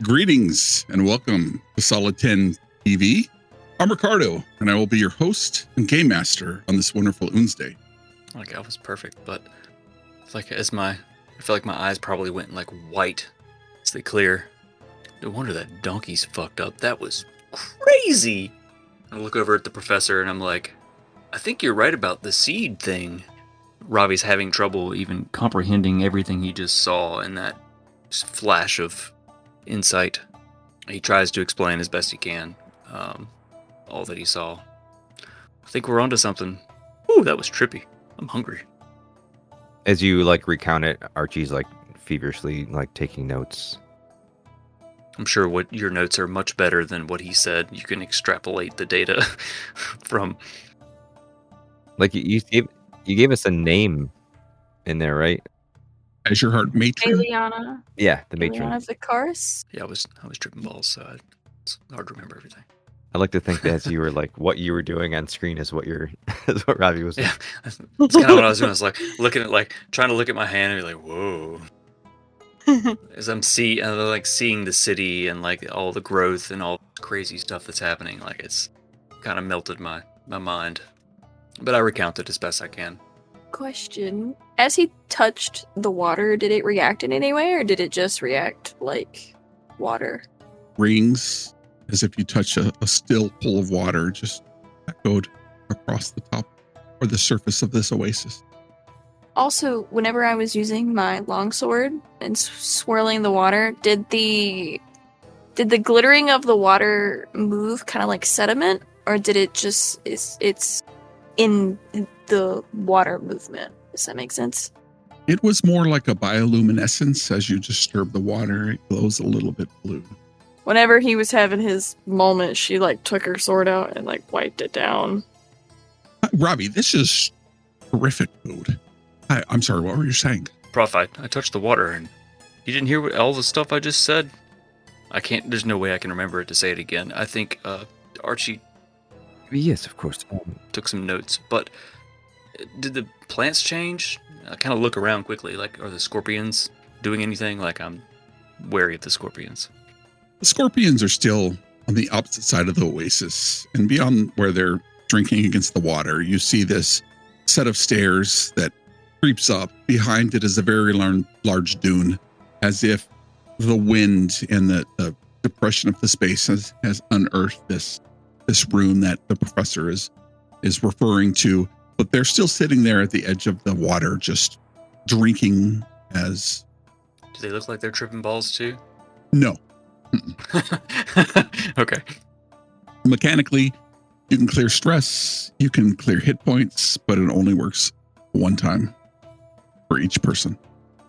Greetings and welcome to Solid 10 TV. I'm Ricardo, and I will be your host and game master on this wonderful Wednesday. Like that was perfect, but it's like I feel like my eyes probably went like white as they clear. No wonder that donkey's fucked up. That was crazy. I look over at the professor and I'm like, I think you're right about the seed thing. Ravi's having trouble even comprehending everything he just saw in that flash of insight. He tries to explain as best he can all that he saw. I think we're onto something. Ooh, that was trippy. I'm hungry. As you recount it, Archie's feverishly taking notes. I'm sure what your notes are much better than what he said. You can extrapolate the data from. You gave us a name in there, right? Daggerheart matron. Aliana. Yeah, the matron. Aliana Vicaris. Yeah, I was tripping balls, so it's hard to remember everything. I like to think that as you were what you were doing on screen is what is what Ravi was doing. Yeah, that's kind of what I was doing. I was looking at trying to look at my hand and be like, whoa. As I'm seeing the city and all the growth and all the crazy stuff that's happening, it's kind of melted my mind. But I recount it as best I can. Question. As he touched the water, did it react in any way, or did it just react like water? Rings, as if you touch a still pool of water, just echoed across the top or the surface of this oasis. Also, whenever I was using my longsword and swirling the water, did the glittering of the water move kind of like sediment, or did it just it's in the water movement? Does that make sense? It was more like a bioluminescence. As you disturb the water, it glows a little bit blue. Whenever he was having his moment, she took her sword out and wiped it down. Ravi, this is terrific food. I'm sorry, what were you saying? Prof, I touched the water and you didn't hear all the stuff I just said? There's no way I can remember it to say it again. I think Archie... Yes, of course. Took some notes, but did the plants change? I kind of look around quickly, are the scorpions doing anything? I'm wary of the scorpions. The scorpions are still on the opposite side of the oasis, and beyond where they're drinking against the water, you see this set of stairs that creeps up. Behind it is a very large dune, as if the wind and the depression of the space has unearthed this room that the professor is referring to. But they're still sitting there at the edge of the water, just drinking as... Do they look like they're tripping balls too? No. Okay. Mechanically, you can clear stress, you can clear hit points, but it only works one time for each person.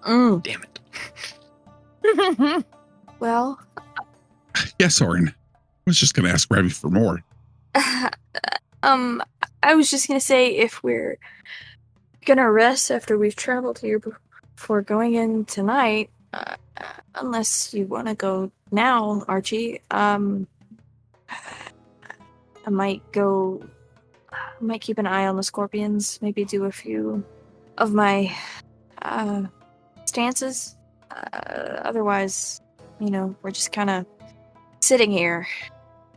Damn it. Well... Yes, Orin. I was just going to ask Ravi for more. I was just going to say, if we're going to rest after we've traveled here before going in tonight, unless you want to go now, Archie, I might keep an eye on the scorpions, maybe do a few of my stances. Otherwise, we're just kind of sitting here.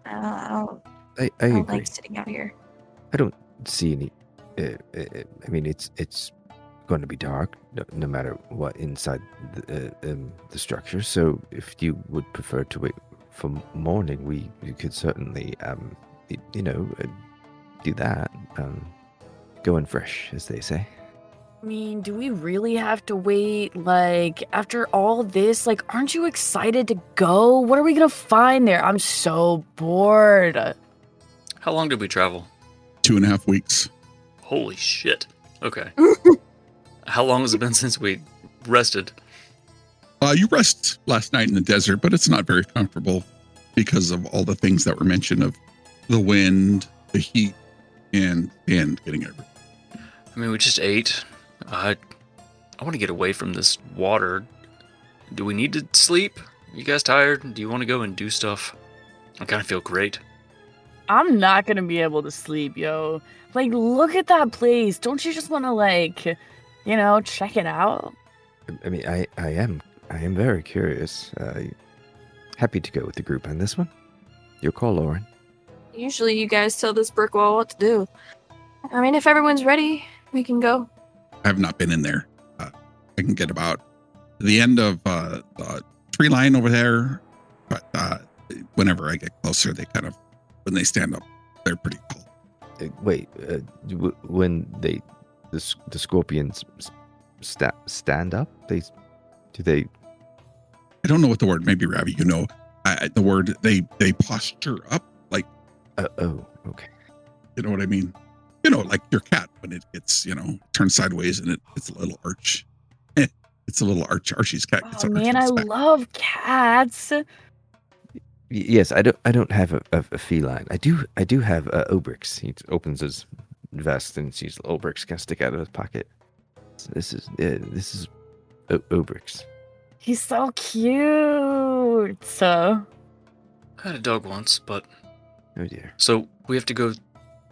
I don't like sitting out here. I don't see any. I mean, it's going to be dark no matter what inside the structure. So, if you would prefer to wait for morning, we could certainly, do that. Go in fresh, as they say. I mean, do we really have to wait? After all this, aren't you excited to go? What are we gonna find there? I'm so bored. How long did we travel? 2.5 weeks. Holy shit. Okay. How long has it been since we rested? You rest last night in the desert, but it's not very comfortable because of all the things that were mentioned of the wind, the heat, and getting everything. I mean, we just ate. I want to get away from this water. Do we need to sleep? You guys tired? Do you want to go and do stuff? I kind of feel great. I'm not gonna be able to sleep, yo. Look at that place. Don't you just want to, check it out? I mean, I am very curious. Happy to go with the group on this one. Your call, Lauren. Usually you guys tell this brick wall what to do. I mean, if everyone's ready, we can go. I have not been in there. I can get about the end of the tree line over there, but whenever I get closer, they kind of, when they stand up, they're pretty tall. When the scorpions stand up, do they? I don't know what the word. Maybe Ravi, you know, the word. They posture up, like. Oh, okay. You know what I mean? You know, like your cat when it gets, turned sideways and it's a little arch. It's a little arch. Archie's cat gets Oh an arch man, on I its back. love cats. Yes, I don't have a feline. I do have Obrix. He opens his vest and sees Obrix kind of stick out of his pocket. So this is Obrix. He's so cute. So I had a dog once, but Oh dear. so we have to go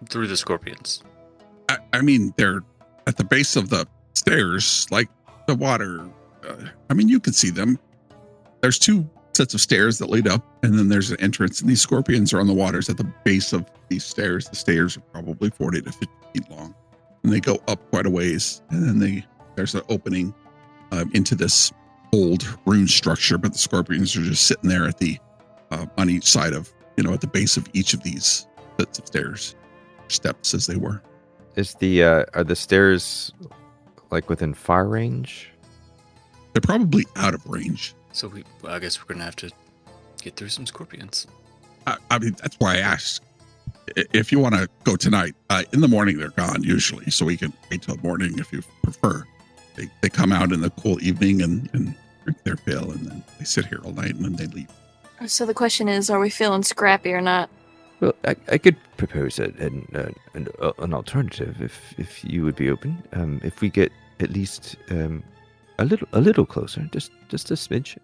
through the scorpions. I mean, they're at the base of the stairs, like the water. I mean, you can see them. There's two sets of stairs that lead up, and then there's an entrance, and these scorpions are on the waters at the base of these stairs. The stairs are probably 40 to 50 feet long, and they go up quite a ways, and then there's an opening into this old rune structure, but the scorpions are just sitting there at the on each side of, at the base of each of these sets of stairs, steps as they were. Is are the stairs like within fire range? They're probably out of range. So I guess we're gonna have to get through some scorpions. I mean, that's why I asked if you want to go tonight. In the morning, they're gone usually, so we can wait till morning if you prefer. They come out in the cool evening and drink their fill, and then they sit here all night, and then they leave. So the question is, are we feeling scrappy or not? Well, I could propose an alternative if you would be open. If we get at least a little closer, just a smidge.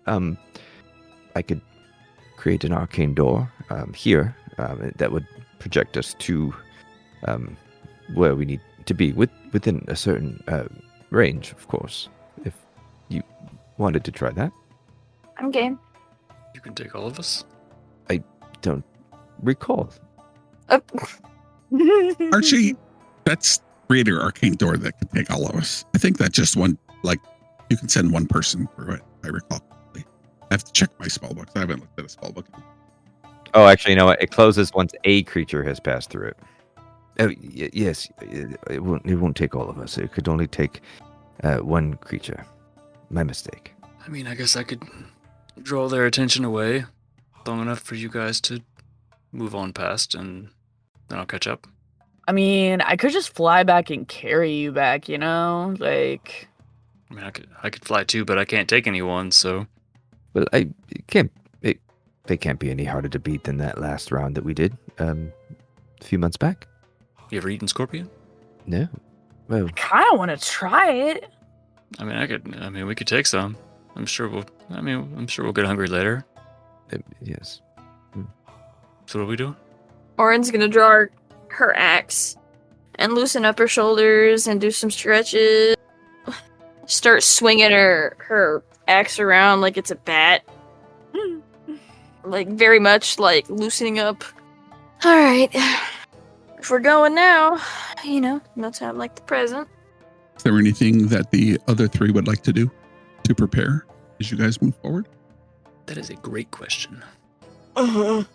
I could create an arcane door here that would project us to where we need to be within a certain range, of course. If you wanted to try that, I'm game. You can take all of us. I don't recall. Archie, that's create an arcane door that can take all of us. I think that just one, like, you can send one person through it, I recall. I have to check my spell books. I haven't looked at a spell book. Oh, actually, you know what? It closes once a creature has passed through it. Oh, yes. It won't take all of us. It could only take one creature. My mistake. I mean, I guess I could draw their attention away long enough for you guys to move on past, and then I'll catch up. I mean, I could just fly back and carry you back, like. I mean, I could fly too, but I can't take anyone, so. Well, they can't be any harder to beat than that last round that we did a few months back. You ever eaten scorpion? No. Well, I kind of want to try it. I mean, we could take some. I'm sure we'll get hungry later. yes. So what are we doing? Oren's gonna draw her axe and loosen up her shoulders and do some stretches. Start swinging her axe around like it's a bat. Like, very much, like, loosening up. Alright. If we're going now, no time like the present. Is there anything that the other three would like to do to prepare as you guys move forward? That is a great question. I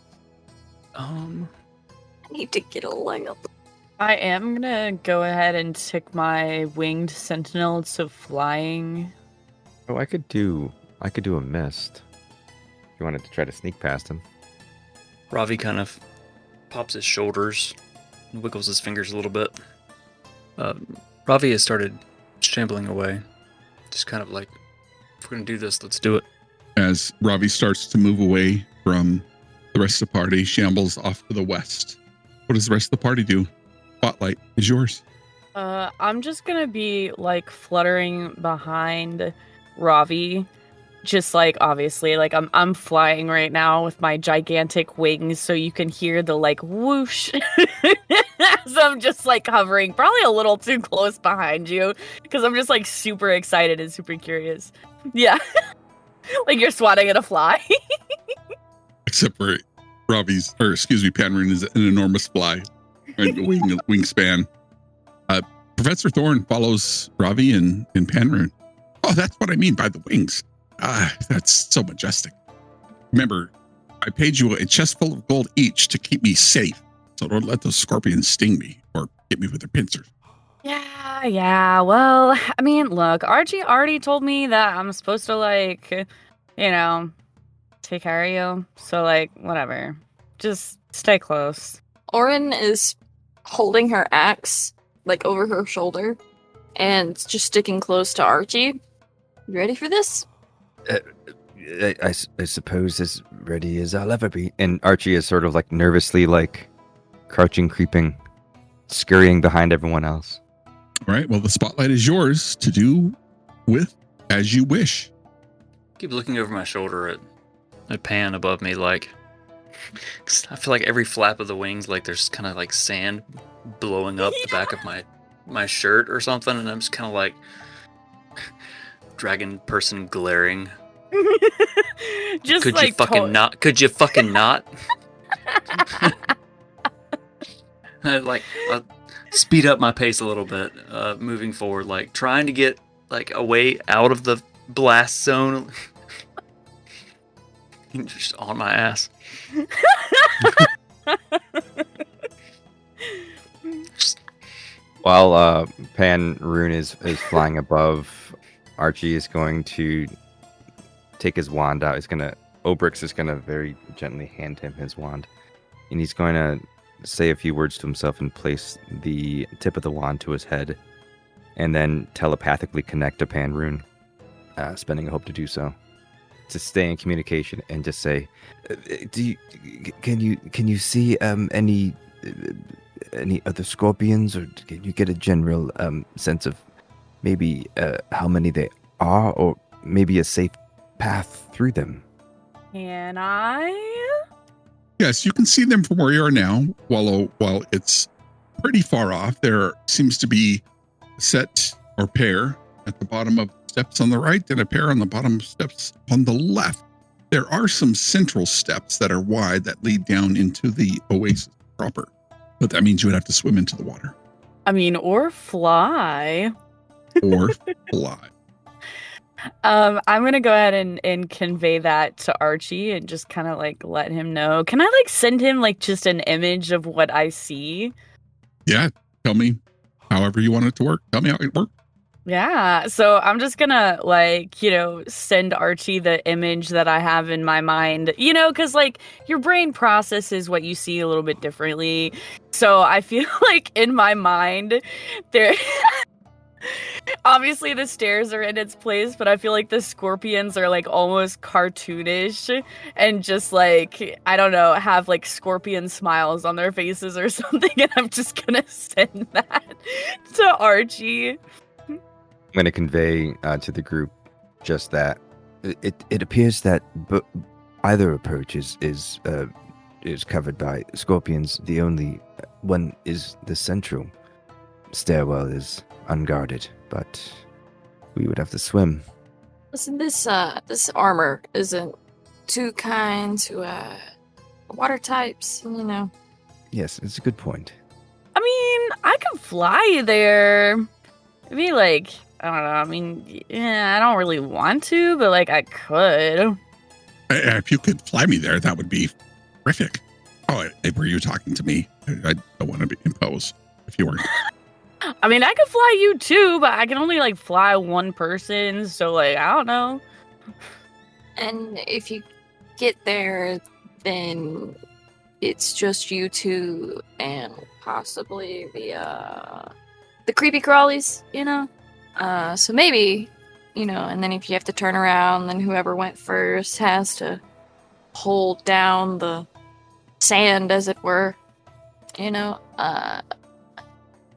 Um, need to get a leg up. I am gonna go ahead and tick my winged sentinel to flying. Oh, I could do a mist. If you wanted to try to sneak past him. Ravi kind of pops his shoulders and wiggles his fingers a little bit. Ravi has started shambling away. Just kind of like, if we're going to do this, let's do it. As Ravi starts to move away from the rest of the party, shambles off to the west. What does the rest of the party do? Spotlight is yours. I'm just gonna be like fluttering behind Ravi. Just like, obviously, like I'm flying right now with my gigantic wings, so you can hear the like whoosh. So I'm just like hovering, probably a little too close behind you, because I'm just like super excited and super curious. Yeah. Like you're swatting at a fly. except for Panrune is an enormous fly, wingspan. Professor Thorn follows Ravi and Panrune. Oh, that's what I mean by the wings. That's so majestic. Remember, I paid you a chest full of gold each to keep me safe, so don't let those scorpions sting me or hit me with their pincers. Yeah. Well, I mean, look, Archie already told me that I'm supposed to, like, take care of you. So, like, whatever. Just stay close. Orin is holding her axe, like, over her shoulder and just sticking close to Archie. You ready for this? I suppose as ready as I'll ever be. And Archie is sort of like nervously, like, crouching, creeping, scurrying behind everyone else. All right. Well, the spotlight is yours to do with as you wish. Keep looking over my shoulder at Pan above me, like, 'cause I feel like every flap of the wings, like there's kind of like sand blowing up the back of my shirt or something, and I'm just kind of like dragon person glaring. Just Could like you fucking not? Could you fucking not? Like, speed up my pace a little bit, moving forward, like trying to get like away out of the blast zone. Just on my ass. While Panrune is flying above, Archie is going to take his wand out. Obrix is gonna very gently hand him his wand, and he's going to say a few words to himself and place the tip of the wand to his head, and then telepathically connect to Panrune, spending a hope to do so, to stay in communication and just say, can you see any other scorpions, or can you get a general sense of maybe how many they are, or maybe a safe path through them? Can I? Yes, you can see them from where you are now. While it's pretty far off, there seems to be a set or pair at the bottom of steps on the right and a pair on the bottom of steps on the left. There are some central steps that are wide that lead down into the oasis proper, but that means you would have to swim into the water. I mean, or fly. Or fly. I'm gonna go ahead and convey that to Archie and just kind of like let him know. Can I like send him like just an image of what I see? Yeah, tell me however you want it to work. Tell me how it works. Yeah, so I'm just gonna like, send Archie the image that I have in my mind, because like your brain processes what you see a little bit differently. So I feel like in my mind there obviously the stairs are in its place, but I feel like the scorpions are like almost cartoonish and just like, I don't know, have like scorpion smiles on their faces or something, and I'm just gonna send that to Archie. I'm going to convey to the group just that it appears that either approach is covered by scorpions. The only one is the central stairwell is unguarded, but we would have to swim. Listen, this armor isn't too kind to water types, Yes, it's a good point. I mean, I could fly there. It'd be like, I don't know. I mean, yeah, I don't really want to, but like I could. If you could fly me there, that would be terrific. Oh, were you talking to me? I don't want to impose if you weren't. I mean, I could fly you too, but I can only like fly one person, so like I don't know. And if you get there, then it's just you two and possibly the creepy crawlies, So maybe, and then if you have to turn around, then whoever went first has to hold down the sand, as it were.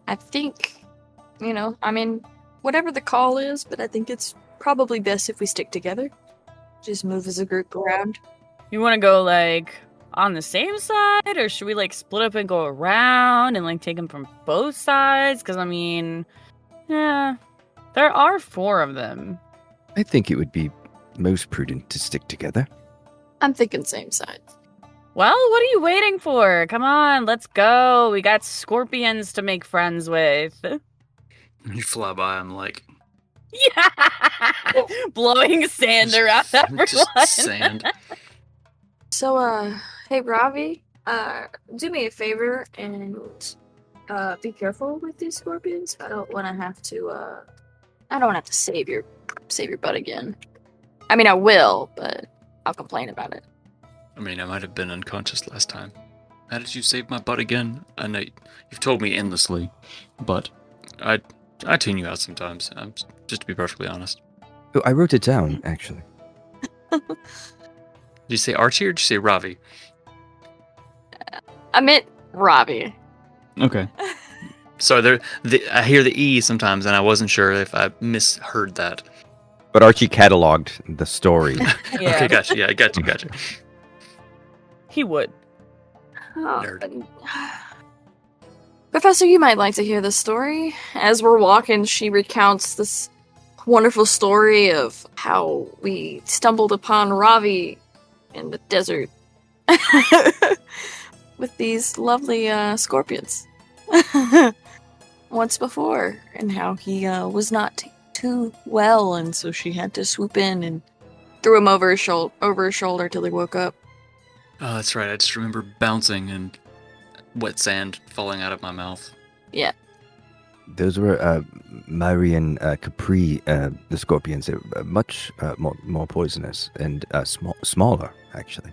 I think, I mean, whatever the call is, but I think it's probably best if we stick together. Just move as a group around. You want to go like on the same side, or should we like split up and go around and like take them from both sides? Because I mean, yeah, there are 4 of them. I think it would be most prudent to stick together. I'm thinking same side. Well, what are you waiting for? Come on, let's go. We got scorpions to make friends with. You fly by, I'm like, Yeah, blowing sand around everyone. just sand. So, hey, Ravi, do me a favor and be careful with these scorpions. I don't want to have to save your butt again. I mean, I will, but I'll complain about it. I mean, I might have been unconscious last time. How did you save my butt again? I know you've told me endlessly, but I tune you out sometimes. Just to be perfectly honest. Oh, I wrote it down, actually. Did you say Archie or did you say Ravi? I meant Ravi. Okay. So I hear the E sometimes, and I wasn't sure if I misheard that. But Archie cataloged the story. Yeah. Okay, gotcha. Yeah, gotcha. He would. Oh, Nerd. Professor, you might like to hear this story. As we're walking, she recounts this wonderful story of how we stumbled upon Ravi in the desert with these lovely scorpions once before, and how he was not too well, and so she had to swoop in and threw him over his shoulder till he woke up. Oh, that's right. I just remember bouncing and wet sand falling out of my mouth. Yeah. Those were Marian Capri, the scorpions. They're much more poisonous and smaller, actually.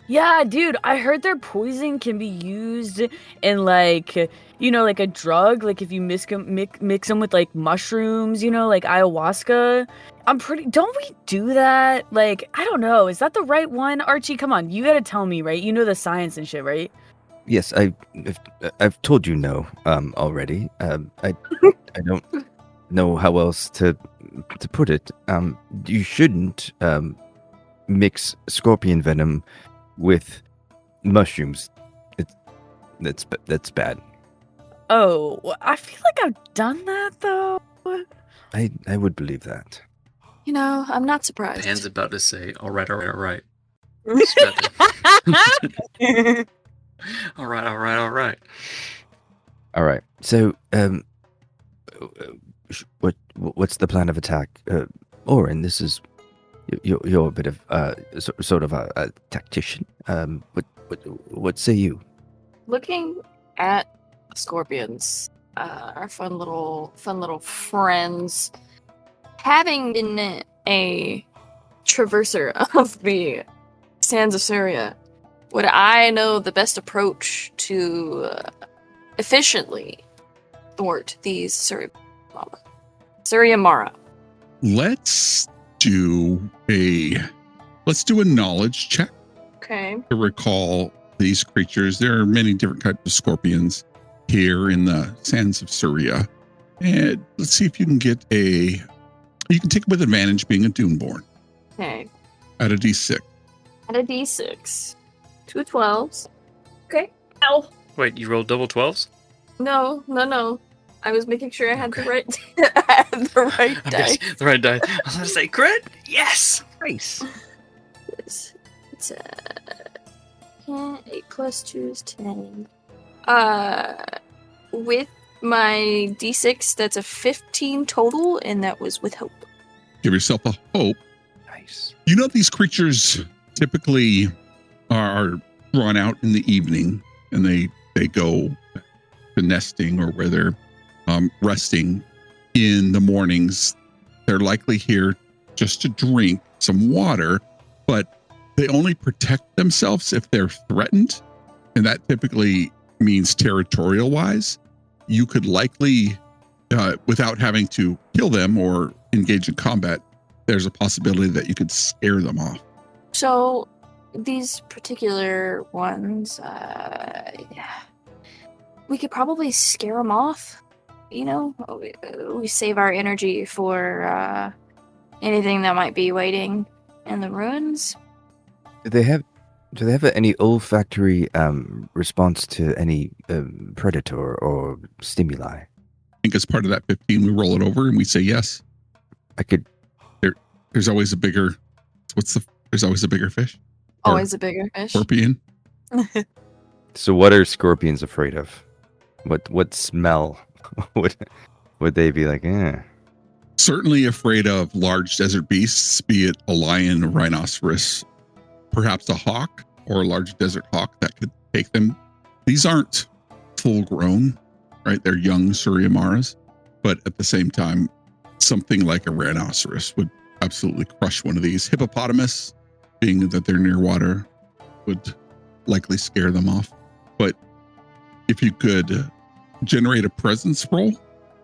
Yeah, dude, I heard their poison can be used in, like a drug. Like, if you mix them with, like, mushrooms, like ayahuasca. Don't we do that? Like, I don't know. Is that the right one? Archie, come on. You gotta tell me, right? You know the science and shit, right? Yes, I've told you no already. I don't know how else to put it. You shouldn't mix scorpion venom with mushrooms. That's bad. Oh, I feel like I've done that though. I would believe that. I'm not surprised. Dan's about to say, all right. All right. All right. So, what's the plan of attack? Oren, this is you're a bit of sort of a tactician. What say you? Looking at scorpions, our fun little friends, having been a traverser of the Sands of Surya, would I know the best approach to efficiently thwart these Surya Mara? Let's do a knowledge check Okay. to recall these creatures. There are many different types of scorpions here in the Sands of Surya. And let's see if you can get you can take it with advantage being a Duneborn. Okay. At a D6. At a D6. 2 12s. Okay. Ow. Wait, you rolled double 12s? No. I was making sure I had the right I had the right Okay, dice. the right die. I was going to say crit. Yes. Nice. It's 8 plus 2 is 10. With my D6, that's a 15 total, and that was with hope. Give yourself a hope. Nice. These creatures typically are drawn out in the evening, and they go to nesting or where they're resting in the mornings. They're likely here just to drink some water, but they only protect themselves if they're threatened, and that typically means territorial wise. You could likely, without having to kill them or engage in combat, there's a possibility that you could scare them off. So, these particular ones, we could probably scare them off. We save our energy for anything that might be waiting in the ruins. Do they have any olfactory response to any predator or stimuli? I think as part of that 15, we roll it over and we say yes. I could. There's always a bigger. There's always a bigger fish. Always a bigger fish. Scorpion. So what are scorpions afraid of? What smell would they be like, Certainly afraid of large desert beasts, be it a lion, a rhinoceros, perhaps a hawk or a large desert hawk that could take them. These aren't full grown, right? They're young Suryamaras, but at the same time, something like a rhinoceros would absolutely crush one of these. Hippopotamus, being that they're near water, would likely scare them off. But if you could generate a presence roll,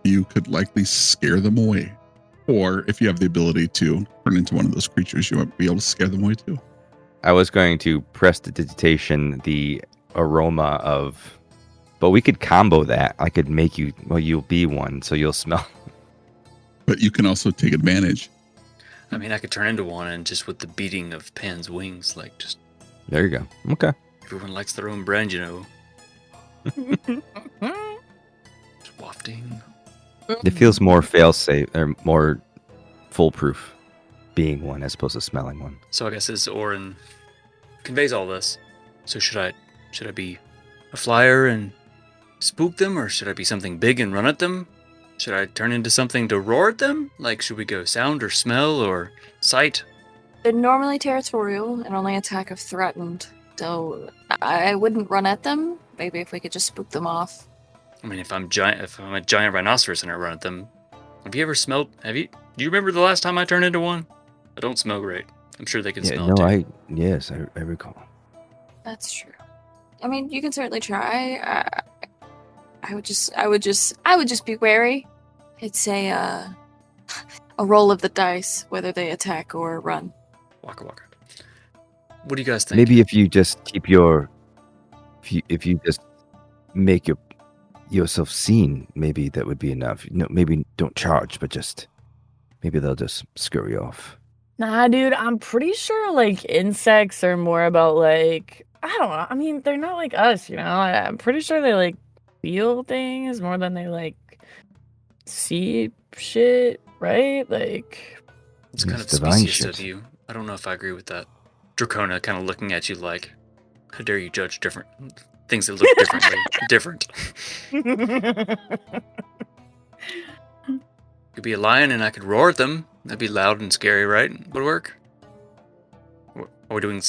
you could likely scare them away. Or if you have the ability to turn into one of those creatures, you might be able to scare them away too. I was going to prestidigitation the aroma of, but we could combo that. I could make you, well, you'll be one, so you'll smell. But you can also take advantage. I mean, I could turn into one, and just with the beating of Pan's wings, like just There you go. Okay. everyone likes their own brand, you know. Just wafting. It feels more fail-safe, or more foolproof being one as opposed to smelling one. So I guess as Orin conveys all this, so should I be a flyer and spook them, or should I be something big and run at them? Should I turn into something to roar at them? Like, should we go sound or smell or sight? They're normally territorial and only attack if threatened. So I wouldn't run at them. Maybe if we could just spook them off. I mean, if I'm a giant rhinoceros and I run at them, do you remember the last time I turned into one? I don't smell great. I'm sure they can smell it too. I recall. That's true. I mean, you can certainly try. I would just be wary. It's a roll of the dice, whether they attack or run. Waka waka. What do you guys think? Maybe if you just keep your, if you just make yourself seen, maybe that would be enough. Maybe don't charge, but just maybe they'll just scurry off. Nah, dude, I'm pretty sure like insects are more about like, I don't know. I mean, they're not like us, you know. I'm pretty sure they like feel things more than they like see shit, right? Like, it's kind of It's divine specious shit. of you. I don't know if I agree with that. Dracona kind of looking at you like, how dare you judge different things that look different. Could be a lion and I could roar at them. That'd be loud and scary, right? Would work. Are we doing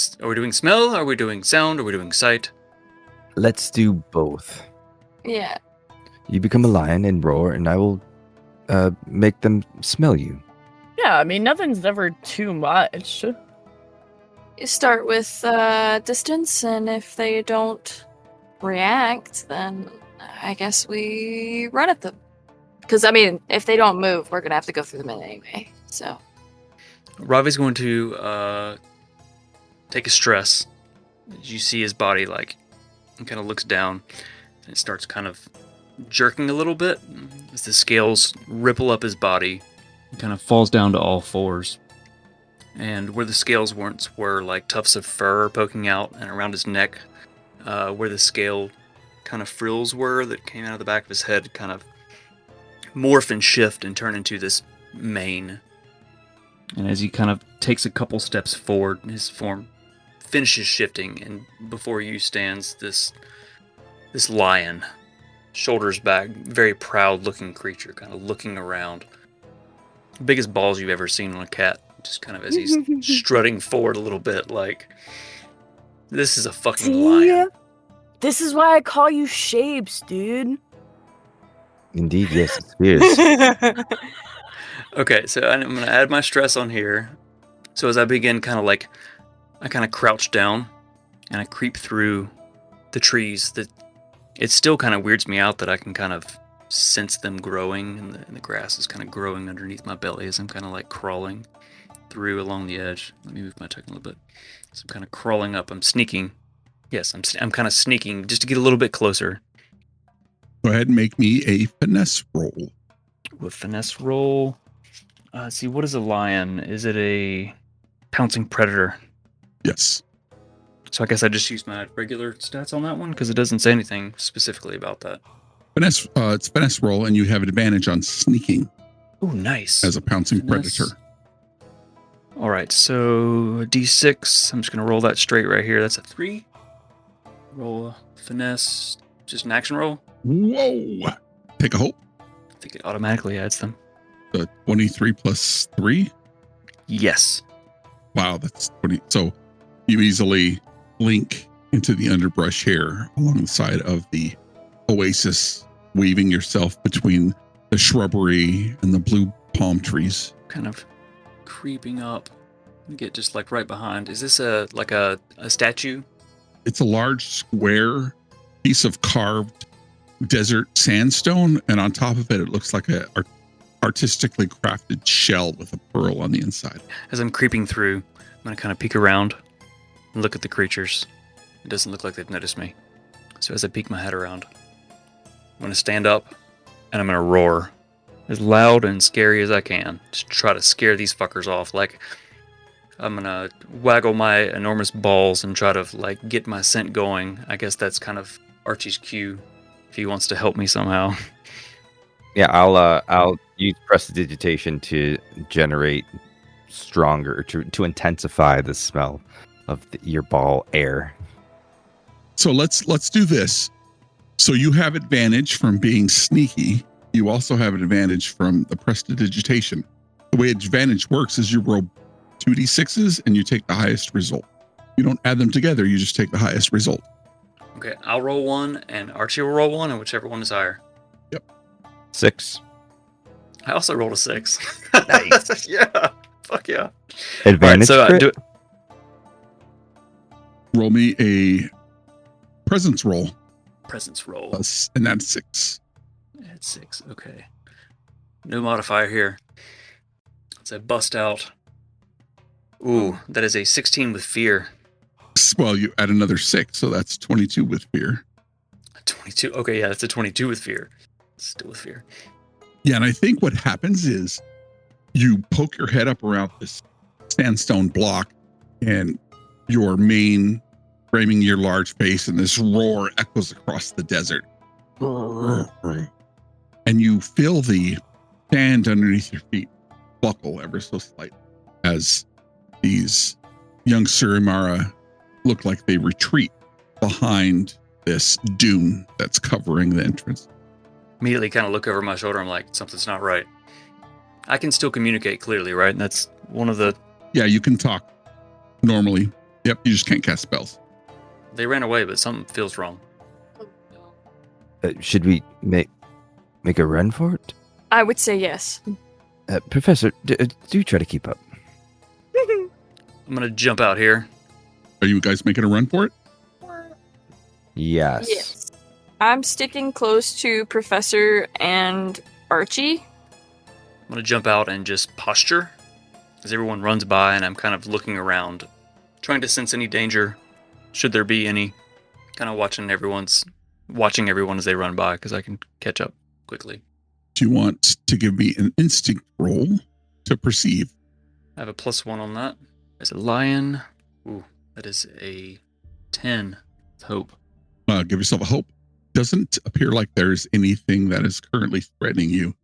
smell? Are we doing sound? Are we doing sight? Let's do both. Yeah. You become a lion and roar, and I will make them smell you. yeah, I mean, nothing's ever too much. You start with distance, and if they don't react, then I guess we run at them. Because, I mean, if they don't move, we're going to have to go through them anyway, so. Ravi's going to take a stress. You see his body, like, and kind of looks down, and it starts kind of jerking a little bit as the scales ripple up his body. He kind of falls down to all fours. And where the scales once were like tufts of fur poking out and around his neck, where the scale kind of frills were that came out of the back of his head, kind of morph and shift and turn into this mane. And as he kind of takes a couple steps forward, his form finishes shifting, and before you stands this lion, shoulders back, very proud-looking creature, kind of looking around. Biggest balls you've ever seen on a cat, just kind of as he's strutting forward a little bit, like, this is a fucking lion. This is why I call you Shapes, dude. Indeed, yes, it is. Okay, so I'm going to add my stress on here. So as I begin kind of like, I kind of crouch down and I creep through the trees. It still kind of weirds me out that I can kind of sense them growing, and the grass is kind of growing underneath my belly as I'm kind of like crawling through along the edge. Let me move my token a little bit. So I'm kind of crawling up. I'm sneaking. Yes, I'm kind of sneaking just to get a little bit closer. Go ahead and make me a finesse roll. With finesse roll. Let's see, what is a lion? Is it a pouncing predator? Yes. So I guess I just use my regular stats on that one because it doesn't say anything specifically about that. Finesse, it's finesse roll, and you have an advantage on sneaking Oh, nice. as a pouncing Finesse. predator. All right, so D6. I'm just going to roll that straight right here. That's a 3. Roll a finesse. Just an action roll. Whoa! Take a hope. I think it automatically adds them. 23 plus 3. Yes. Wow, that's 20. So you easily link into the underbrush here along the side of the oasis, weaving yourself between the shrubbery and the blue palm trees. Kind of creeping up. Get just like right behind. Is this a statue? It's a large square piece of carved desert sandstone, and on top of it, it looks like a artistically crafted shell with a pearl on the inside. As I'm creeping through, I'm going to kind of peek around and look at the creatures. It doesn't look like they've noticed me. So as I peek my head around, I'm going to stand up and I'm going to roar as loud and scary as I can. Just try to scare these fuckers off. Like, I'm going to waggle my enormous balls and try to like get my scent going. I guess that's kind of Archie's cue if he wants to help me somehow. Yeah, I'll use prestidigitation to generate stronger, to intensify the smell of your ball air. So let's do this. So you have advantage from being sneaky. You also have an advantage from the prestidigitation. The way advantage works is you roll 2d6s and you take the highest result. You don't add them together, you just take the highest result. Okay, I'll roll one and Archie will roll one, and whichever one is higher. 6. I also rolled a 6. Nice. Yeah. Fuck yeah. Advantage. All right, so do it. Roll me a presence roll, Presence roll. and that's 6. Add 6. Okay. No modifier here. Let's say bust out. Ooh, that is a 16 with fear. Well, you add another 6, so that's 22 with fear. 22. Okay, yeah, that's a 22 with fear. Still with fear. Yeah, and I think what happens is you poke your head up around this sandstone block, and your mane framing your large face, and this roar echoes across the desert. And you feel the sand underneath your feet buckle ever so slightly as these young Surimara look like they retreat behind this dune that's covering the entrance. Immediately kind of look over my shoulder. I'm like, something's not right. I can still communicate clearly, right? And that's one of the... Yeah, you can talk normally. Yep, you just can't cast spells. They ran away, but something feels wrong. Should we make a run for it? I would say yes. Professor, do try to keep up. I'm going to jump out here. Are you guys making a run for it? Yes. Yes. I'm sticking close to Professor and Archie. I'm going to jump out and just posture as everyone runs by, and I'm kind of looking around, trying to sense any danger, should there be any. Kind of watching everyone as they run by, because I can catch up quickly. Do you want to give me an instinct roll to perceive? I have a +1 on that. There's a lion. Ooh, that is a 10 with hope. Give yourself a hope. Doesn't appear like there's anything that is currently threatening you.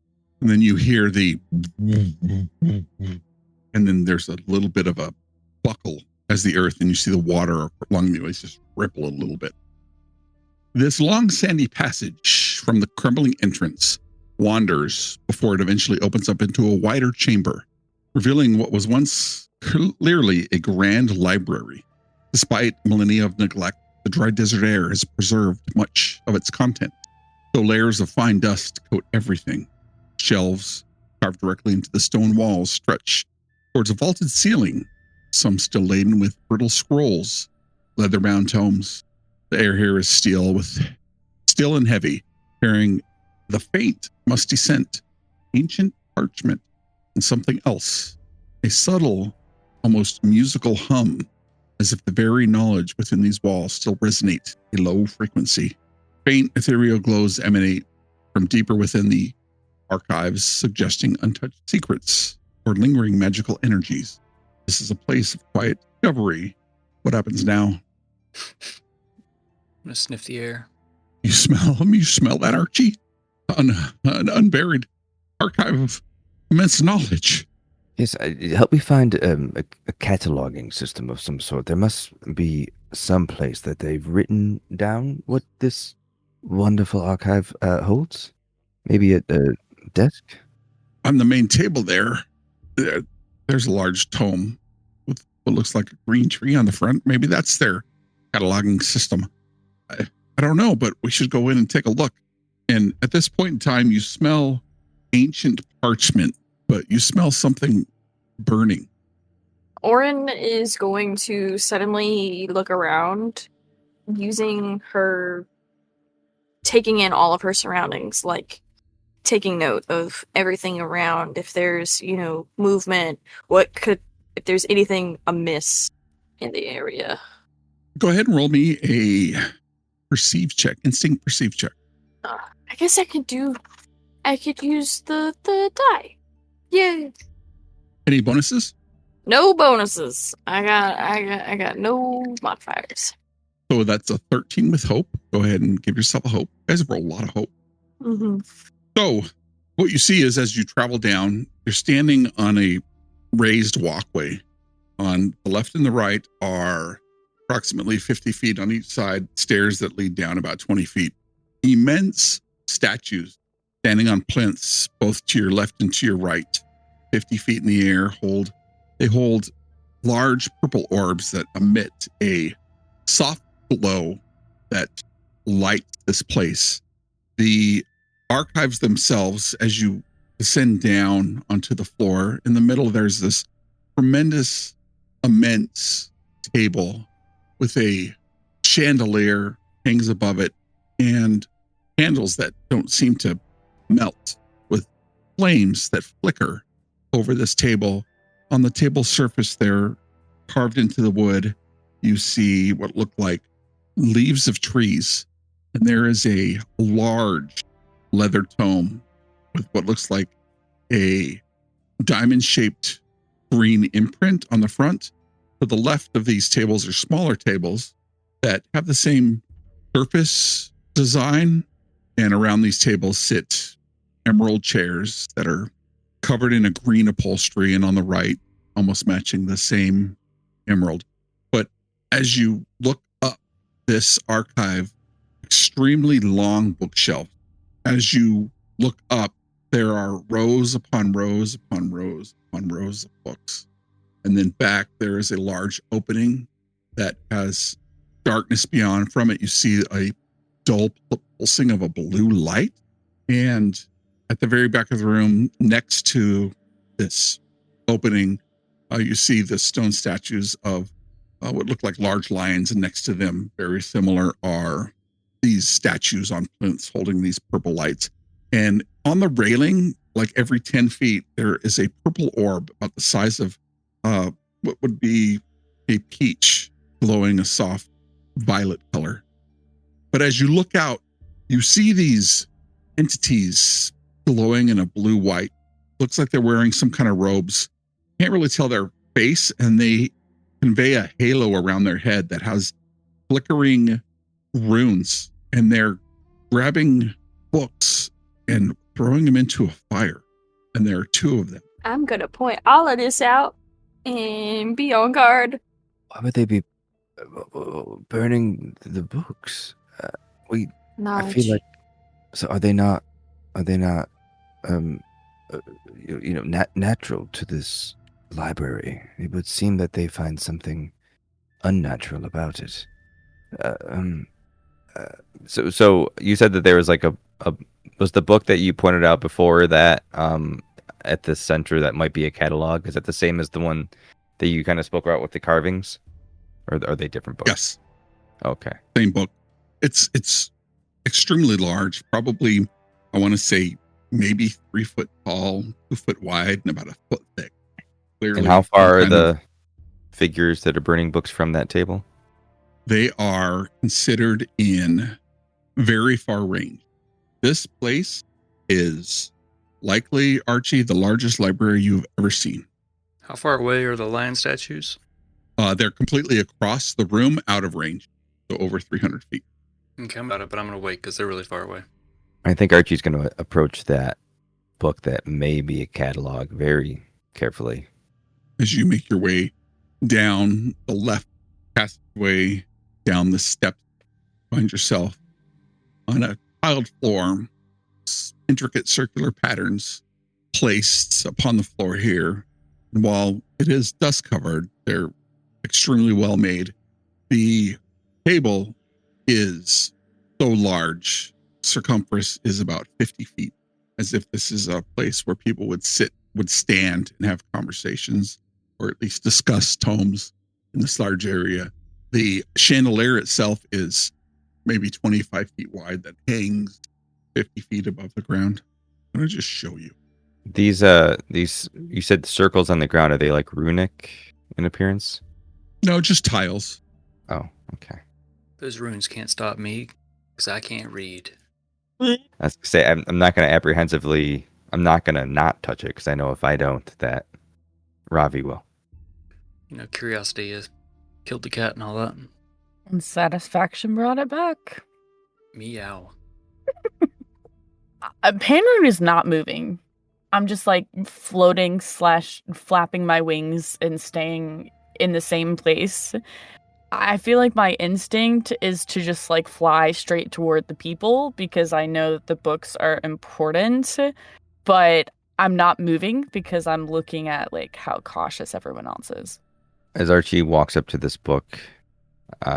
And then you hear the and then there's a little bit of a buckle as the earth, and you see the water along the oasis ripple a little bit. This long sandy passage from the crumbling entrance wanders before it eventually opens up into a wider chamber, revealing what was once clearly a grand library. Despite millennia of neglect, the dry desert air has preserved much of its content, though layers of fine dust coat everything. Shelves carved directly into the stone walls stretch towards a vaulted ceiling, some still laden with brittle scrolls, leather-bound tomes. The air here is still and heavy, carrying the faint, musty scent, ancient parchment, and something else, a subtle, almost musical hum, as if the very knowledge within these walls still resonate a low frequency. Faint ethereal glows emanate from deeper within the archives, suggesting untouched secrets or lingering magical energies. This is a place of quiet discovery. What happens now? I'm going to sniff the air. You smell that, Archie? An unburied archive of immense knowledge. Yes, help me find a cataloging system of some sort. There must be someplace that they've written down what this wonderful archive holds? Maybe at a desk? On the main table there's a large tome with what looks like a green tree on the front. Maybe that's their cataloging system. I don't know, but we should go in and take a look. And at this point in time, you smell ancient parchment, but you smell something burning. Orin is going to suddenly look around, using her, taking in all of her surroundings, like taking note of everything around. If there's, movement, if there's anything amiss in the area. Go ahead and roll me a perceive check, instinct perceive check. I guess I could use the die. Yeah. Any bonuses? No bonuses. I got no modifiers. So that's a 13 with hope. Go ahead and give yourself a hope. You guys have rolled a lot of hope. Mm-hmm. So what you see is as you travel down, you're standing on a raised walkway. On the left and the right are approximately 50 feet on each side, stairs that lead down about 20 feet. Immense statues standing on plinths, both to your left and to your right, 50 feet in the air, hold large purple orbs that emit a soft glow that lights this place. The archives themselves, as you descend down onto the floor, in the middle there's this tremendous, immense table with a chandelier hangs above it and candles that don't seem to melt, with flames that flicker over this table. On the table surface there, carved into the wood, you see what look like leaves of trees. And there is a large leather tome with what looks like a diamond-shaped green imprint on the front. To the left of these tables are smaller tables that have the same surface design. And around these tables sit emerald chairs that are covered in a green upholstery, and on the right, almost matching the same emerald. But as you look up this archive, extremely long bookshelf, as you look up, there are rows upon rows upon rows upon rows of books. And then back, there is a large opening that has darkness beyond. From it, you see a dull pulsing of a blue light. And at the very back of the room, next to this opening, you see the stone statues of what look like large lions, and next to them, very similar, are these statues on plinths holding these purple lights. And on the railing, like every 10 feet, there is a purple orb about the size of what would be a peach, glowing a soft violet color. But as you look out, you see these entities glowing in a blue-white. Looks like they're wearing some kind of robes. Can't really tell their face, and they convey a halo around their head that has flickering runes, and they're grabbing books and throwing them into a fire. And there are two of them. I'm gonna point all of this out and be on guard. Why would they be burning the books? I feel like. So are they not? Natural to this library? It would seem that they find something unnatural about it. So you said that there was like a was the book that you pointed out before that at the center that might be a catalog? Is that the same as the one that you kind of spoke about with the carvings, or are they different books? Yes. Okay. Same book. It's extremely large. Probably, I want to say maybe 3 foot tall, 2 foot wide, and about a foot thick. Clearly, and how far are the figures that are burning books from that table? They are considered in very far range. This place is likely, Archie, the largest library you've ever seen. How far away are the lion statues? They're completely across the room, out of range, so over 300 feet. Okay, I'm about it, but I'm going to wait because they're really far away. I think Archie's going to approach that book that may be a catalog very carefully. As you make your way down the left passageway, down the steps, find yourself on a tiled floor, intricate circular patterns placed upon the floor here. And while it is dust covered, they're extremely well made. The table is so large, circumference is about 50 feet, as if this is a place where people would stand and have conversations, or at least discuss tomes in this large area. The chandelier itself is maybe 25 feet wide that hangs 50 feet above the ground. I'm going to just show you. These, you said circles on the ground. Are they like runic in appearance? No, just tiles. Oh, okay. Those runes can't stop me because I can't read. I was gonna say I'm not going to I'm not going to not touch it because I know if I don't, that Ravi will. Curiosity has killed the cat and all that. And satisfaction brought it back. Meow. Panrune is not moving. I'm just like floating / flapping my wings and staying in the same place. I feel like my instinct is to just like fly straight toward the people because I know that the books are important, but I'm not moving because I'm looking at like how cautious everyone else is. As Archie walks up to this book,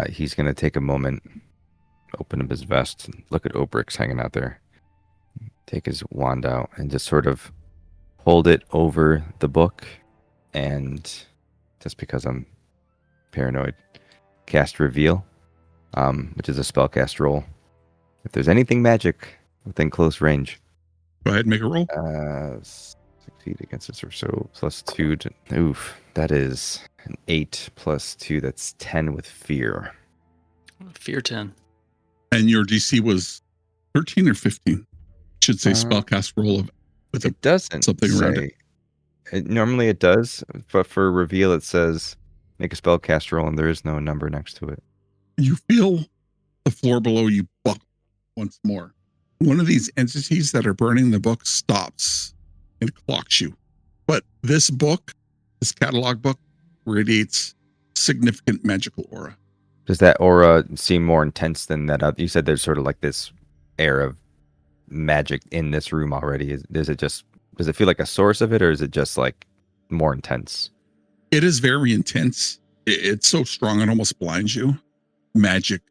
he's going to take a moment, open up his vest, and look at Obrix hanging out there. Take his wand out and just sort of hold it over the book. And just because I'm paranoid, cast Reveal, which is a spellcast roll. If there's anything magic within close range. Go ahead and make a roll. Succeed against it or so. Plus 2. Oof. That is an 8 plus 2. That's 10 with fear. Fear 10. And your DC was 13 or 15? Should say spellcast roll with it doesn't something say, around it. Normally it does, but for reveal it says make a spellcast roll and there is no number next to it. You feel the floor below you buckle once more. One of these entities that are burning the book stops and clocks you. But this book, this catalog book, radiates significant magical aura. Does that aura seem more intense than that? You said there's sort of like this air of magic in this room already. Does it feel like a source of it, or is it just like more intense? It is very intense. It's so strong it almost blinds you. Magic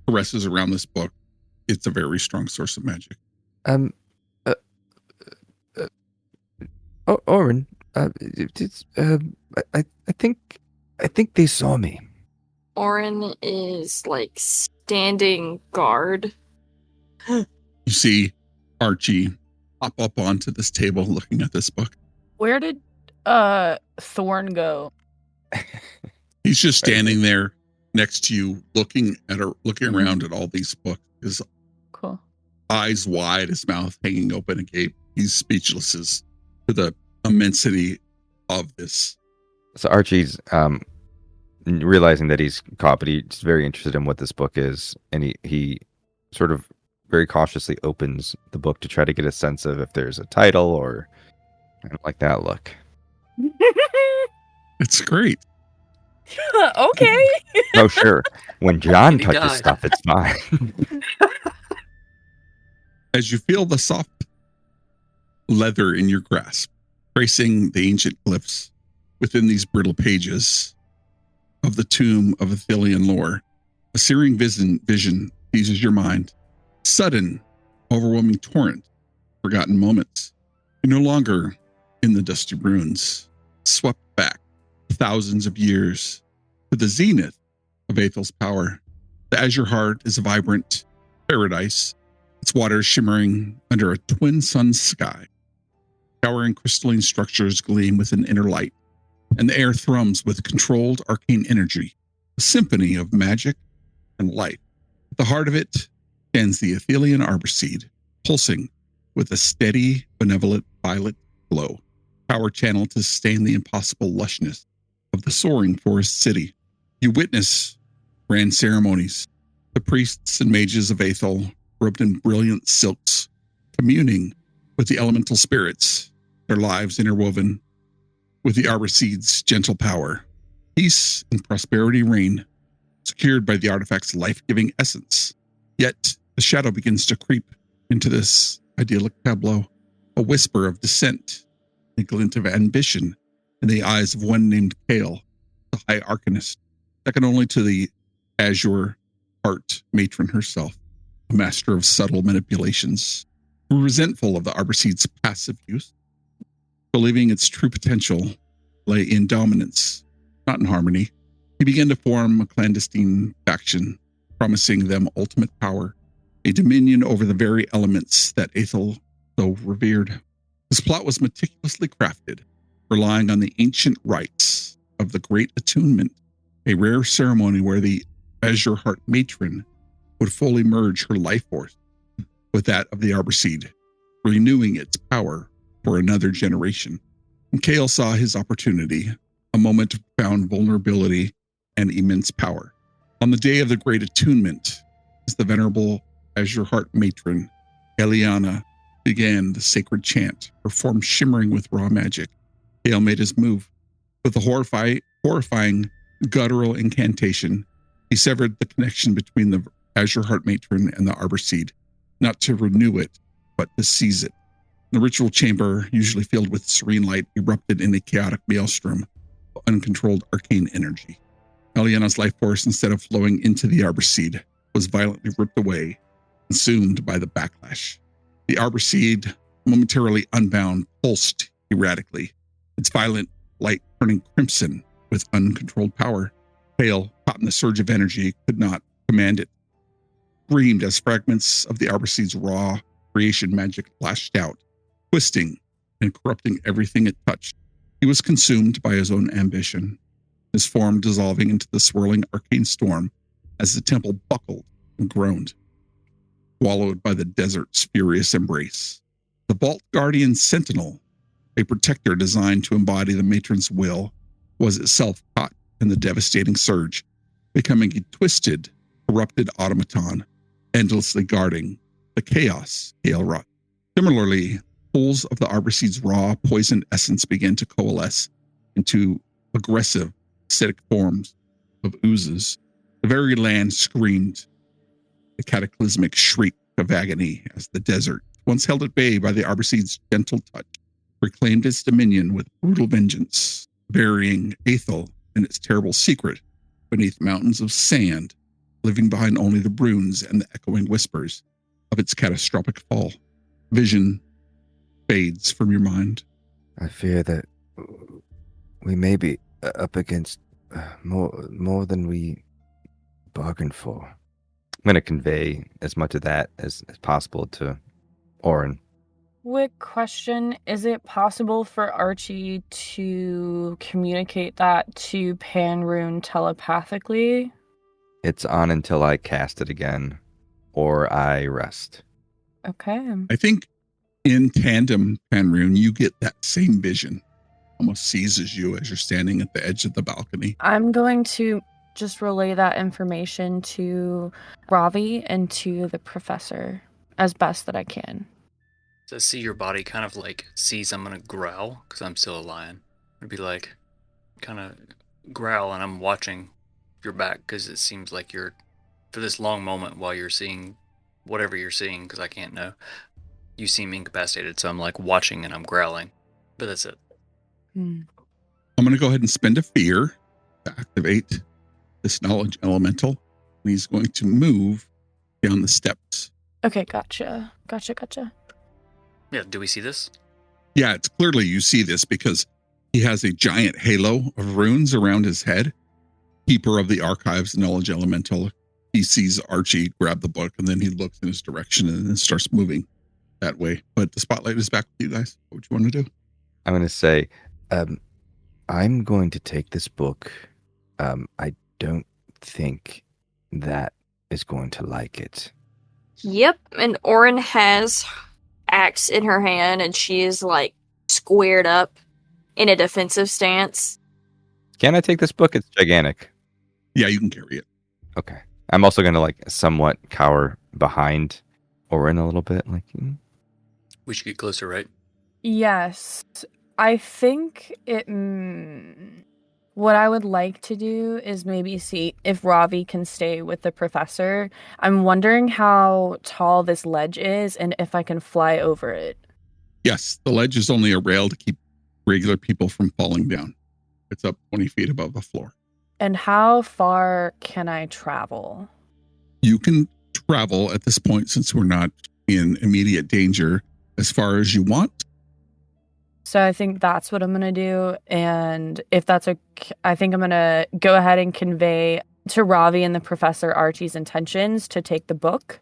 caresses around this book. It's a very strong source of magic. Oren, I think they saw me. Oren is like standing guard. You see Archie hop up onto this table looking at this book. Where did Thorn go? He's just standing there next to you, looking around at all these books. His Cool. eyes wide, his mouth hanging open agape. He's speechless as to the immensity of this. So Archie's realizing that he's caught, but he's very interested in what this book is, and he sort of very cautiously opens the book to try to get a sense of if there's a title or I don't like that look. It's great. Okay. Oh, sure. When John He touches died. stuff, it's fine. As you feel the soft leather in your grasp, tracing the ancient glyphs within these brittle pages of the tomb of Aethelian lore, a searing vision seizes your mind. Sudden, overwhelming torrent, forgotten moments. You're no longer in the dusty ruins, swept back thousands of years to the zenith of Aethel's power. The azure heart is a vibrant paradise, its waters shimmering under a twin sun sky. Towering crystalline structures gleam with an inner light, and the air thrums with controlled arcane energy, a symphony of magic and light. At the heart of it stands the Aethelian Arbor Seed, pulsing with a steady, benevolent violet glow, power channel to sustain the impossible lushness of the soaring forest city. You witness grand ceremonies, the priests and mages of Aethel, robed in brilliant silks, communing with the elemental spirits, their lives interwoven with the Arbor Seed's gentle power. Peace and prosperity reign. secured by the artifact's life-giving essence. Yet, the shadow begins to creep into this idyllic tableau, a whisper of dissent, a glint of ambition in the eyes of one named Kale, the High Arcanist, second only to the Azure Heart matron herself, a master of subtle manipulations, resentful of the Arbor Seed's passive use, believing its true potential lay in dominance, not in harmony. He began to form a clandestine faction, promising them ultimate power, a dominion over the very elements that Aethel so revered. His plot was meticulously crafted, relying on the ancient rites of the Great Attunement, a rare ceremony where the Azure Heart matron would fully merge her life force with that of the Arbor Seed, renewing its power for another generation. And Kale saw his opportunity, a moment of profound vulnerability and immense power. On the day of the Great Attunement, as the venerable Azure Heart matron, Eliana, began the sacred chant, her form shimmering with raw magic. Kale made his move. With a horrifying guttural incantation, he severed the connection between the Azure Heart matron and the Arbor Seed, not to renew it, but to seize it. The ritual chamber, usually filled with serene light, erupted in a chaotic maelstrom of uncontrolled arcane energy. Eliana's life force, instead of flowing into the Arbor Seed, was violently ripped away, consumed by the backlash. The Arbor Seed, momentarily unbound, pulsed erratically, its violent light turning crimson with uncontrolled power. Pale, caught in the surge of energy, could not command it. Screamed as fragments of the Arbor Seed's raw creation magic lashed out, twisting and corrupting everything it touched. He was consumed by his own ambition, his form dissolving into the swirling arcane storm as the temple buckled and groaned, swallowed by the desert's furious embrace. The Vault Guardian Sentinel, a protector designed to embody the matron's will, was itself caught in the devastating surge, becoming a twisted, corrupted automaton, endlessly guarding the chaos Kale wrought. Similarly, pools of the Arbor Seed's raw, poisoned essence began to coalesce into aggressive, acidic forms of oozes. The very land screamed a cataclysmic shriek of agony as the desert, once held at bay by the Arbor Seed's gentle touch, reclaimed its dominion with brutal vengeance, burying Aethel in its terrible secret beneath mountains of sand, leaving behind only the runes and the echoing whispers of its catastrophic fall. Vision fades from your mind. I fear that we may be up against more than we bargained for. I'm going to convey as much of that as possible to Oren. Quick question. Is it possible for Archie to communicate that to Panrune telepathically? It's on until I cast it again, or I rest. Okay. I think in tandem, Panrune, you get that same vision. Almost seizes you as you're standing at the edge of the balcony. I'm going to just relay that information to Ravi and to the professor as best that I can. So I see your body kind of like sees I'm going to growl because I'm still a lion. It'd be like kind of growl and I'm watching your back because it seems like you're, for this long moment while you're seeing whatever you're seeing, because I can't know, you seem incapacitated. So I'm like watching and I'm growling. But that's it. I'm going to go ahead and spend a fear to activate this knowledge elemental. And he's going to move down the steps. Okay, gotcha. Yeah, do we see this? Yeah, it's clearly you see this because he has a giant halo of runes around his head. Keeper of the Archives, knowledge elemental. He sees Archie grab the book and then he looks in his direction and then starts moving that way. But the spotlight is back with you guys. What would you want to do? I'm going to say, I'm going to take this book. I don't think that is going to like it. Yep, and Oren has axe in her hand and she is like squared up in a defensive stance. can I take this book? It's gigantic. Yeah, you can carry it. Okay. I'm also going to like somewhat cower behind Oren a little bit. Like, We should get closer, right? Yes. I think it... What I would like to do is maybe see if Ravi can stay with the professor. I'm wondering how tall this ledge is and if I can fly over it. Yes, the ledge is only a rail to keep regular people from falling down. It's up 20 feet above the floor. And how far can I travel? You can travel at this point, since we're not in immediate danger, as far as you want. So I think that's what I'm going to do. And if that's I think I'm going to go ahead and convey to Ravi and the professor Archie's intentions to take the book.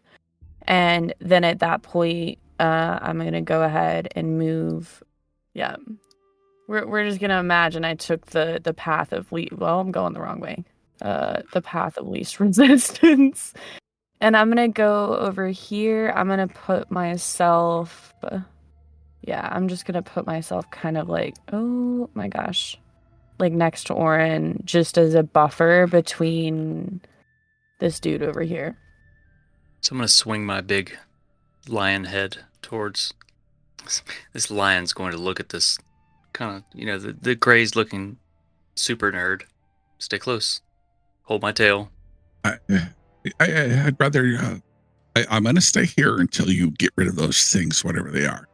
And then at that point, I'm going to go ahead and move. Yeah. We're just going to imagine I took the path of I'm going the wrong way. The path of least resistance. And I'm going to go over here. I'm going to put myself... Yeah, I'm just going to put myself kind of like, oh my gosh, like next to Oren, just as a buffer between this dude over here. So I'm going to swing my big lion head towards... This lion's going to look at this kind of, the crazed looking super nerd. Stay close. Hold my tail. I'd rather... I'm going to stay here until you get rid of those things, whatever they are.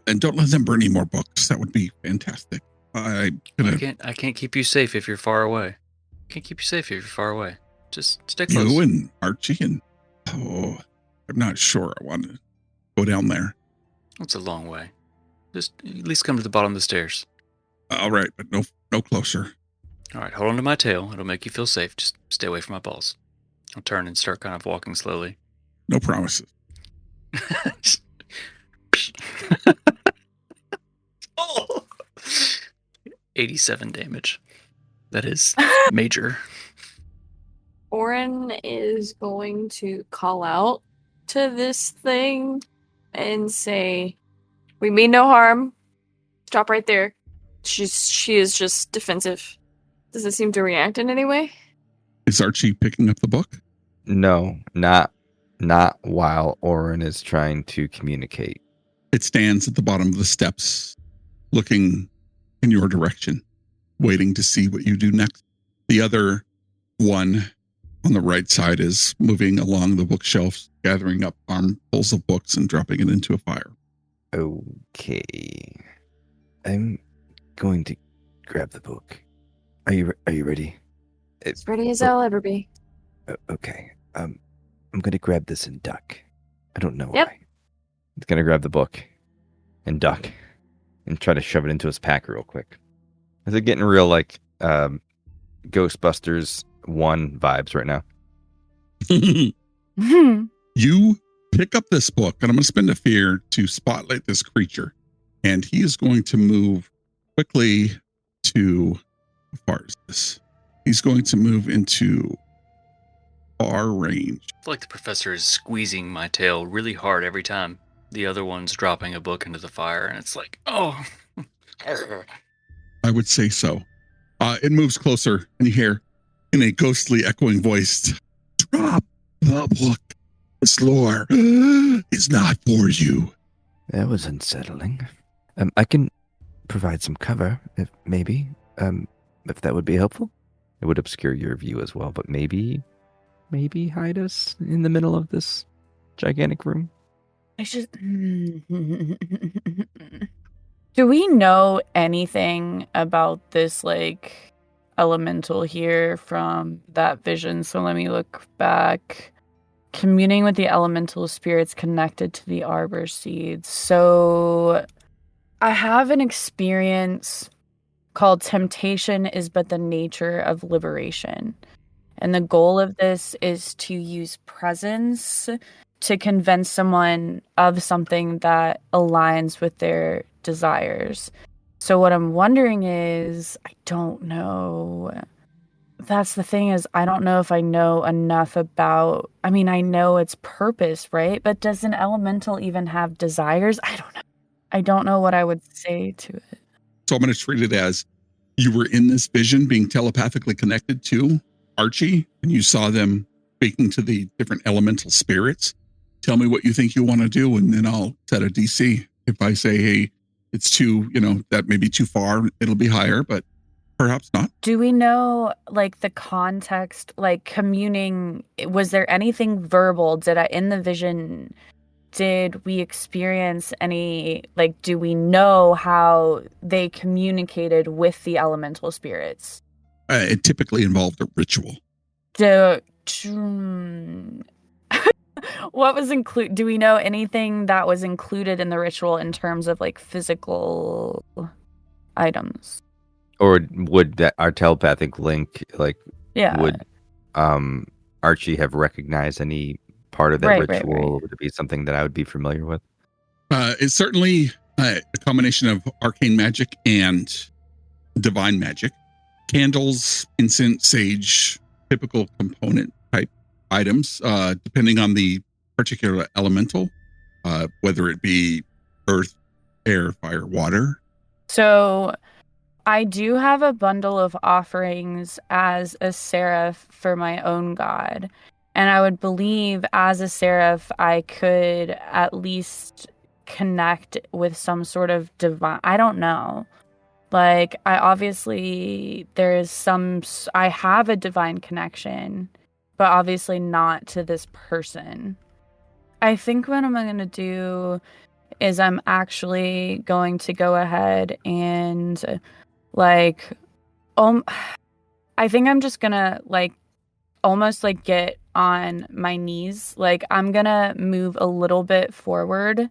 And don't let them burn any more books. That would be fantastic. I can't keep you safe if you're far away. I can't keep you safe if you're far away. Just stay close. You and Archie and... I'm not sure I want to go down there. It's a long way. Just at least come to the bottom of the stairs. All right, but no closer. All right, hold on to my tail. It'll make you feel safe. Just stay away from my balls. I'll turn and start kind of walking slowly. No promises. Oh! 87 damage. That is major. Oren is going to call out to this thing and say, "We mean no harm. Stop right there." She is just defensive. Does it seem to react in any way? Is Archie picking up the book? No, not while Oren is trying to communicate. It stands at the bottom of the steps, looking in your direction, waiting to see what you do next. The other one on the right side is moving along the bookshelves, gathering up armfuls of books and dropping it into a fire. Okay. I'm going to grab the book. Are you ready? As ready as I'll ever be. Okay. I'm going to grab this and duck. I don't know Yep. why. He's going to grab the book and duck and try to shove it into his pack real quick. Is it getting real like Ghostbusters 1 vibes right now? You pick up this book, and I'm going to spend a fear to spotlight this creature. And he is going to move quickly to... How far is this? He's going to move into far range. I feel like the professor is squeezing my tail really hard every time the other one's dropping a book into the fire, and it's like, oh. I would say so. It moves closer, and you hear in a ghostly echoing voice, "Drop the book. This lore is not for you." That was unsettling. I can provide some cover, if that would be helpful. It would obscure your view as well, but maybe hide us in the middle of this gigantic room. I just... Do we know anything about this, like, elemental here from that vision? So let me look back. Communing with the elemental spirits connected to the Arbor Seed. So I have an experience called Temptation is but the nature of liberation. And the goal of this is to use presence to convince someone of something that aligns with their desires. So what I'm wondering is, I don't know. That's the thing, is I don't know if I know enough about, I mean, I know its purpose, right? But does an elemental even have desires? I don't know. I don't know what I would say to it. So I'm going to treat it as you were in this vision being telepathically connected to Archie, and you saw them speaking to the different elemental spirits. Tell me what you think you want to do, and then I'll set a DC. If I say, hey, it's too, that may be too far, it'll be higher, but Perhaps not. Do we know, like, the context, like, communing? Was there anything verbal? In the vision, did we experience any, like, do we know how they communicated with the elemental spirits? It typically involved a ritual. What was included? Do we know anything that was included in the ritual in terms of, like, physical items? Or would that our telepathic link, like, Yeah. would Archie have recognized any part of that Right. ritual? Would it be something that I would be familiar with? It's certainly a combination of arcane magic and divine magic. Candles, incense, sage, typical component type items, depending on the particular elemental, whether it be earth, air, fire, water. So I do have a bundle of offerings as a seraph for my own god. And I would believe as a seraph, I could at least connect with some sort of divine. I don't know. Like, I have a divine connection, but obviously not to this person. I think what I'm going to do is I'm actually going to go ahead and, like, I think I'm just going to, like, almost, like, get on my knees. Like, I'm going to move a little bit forward,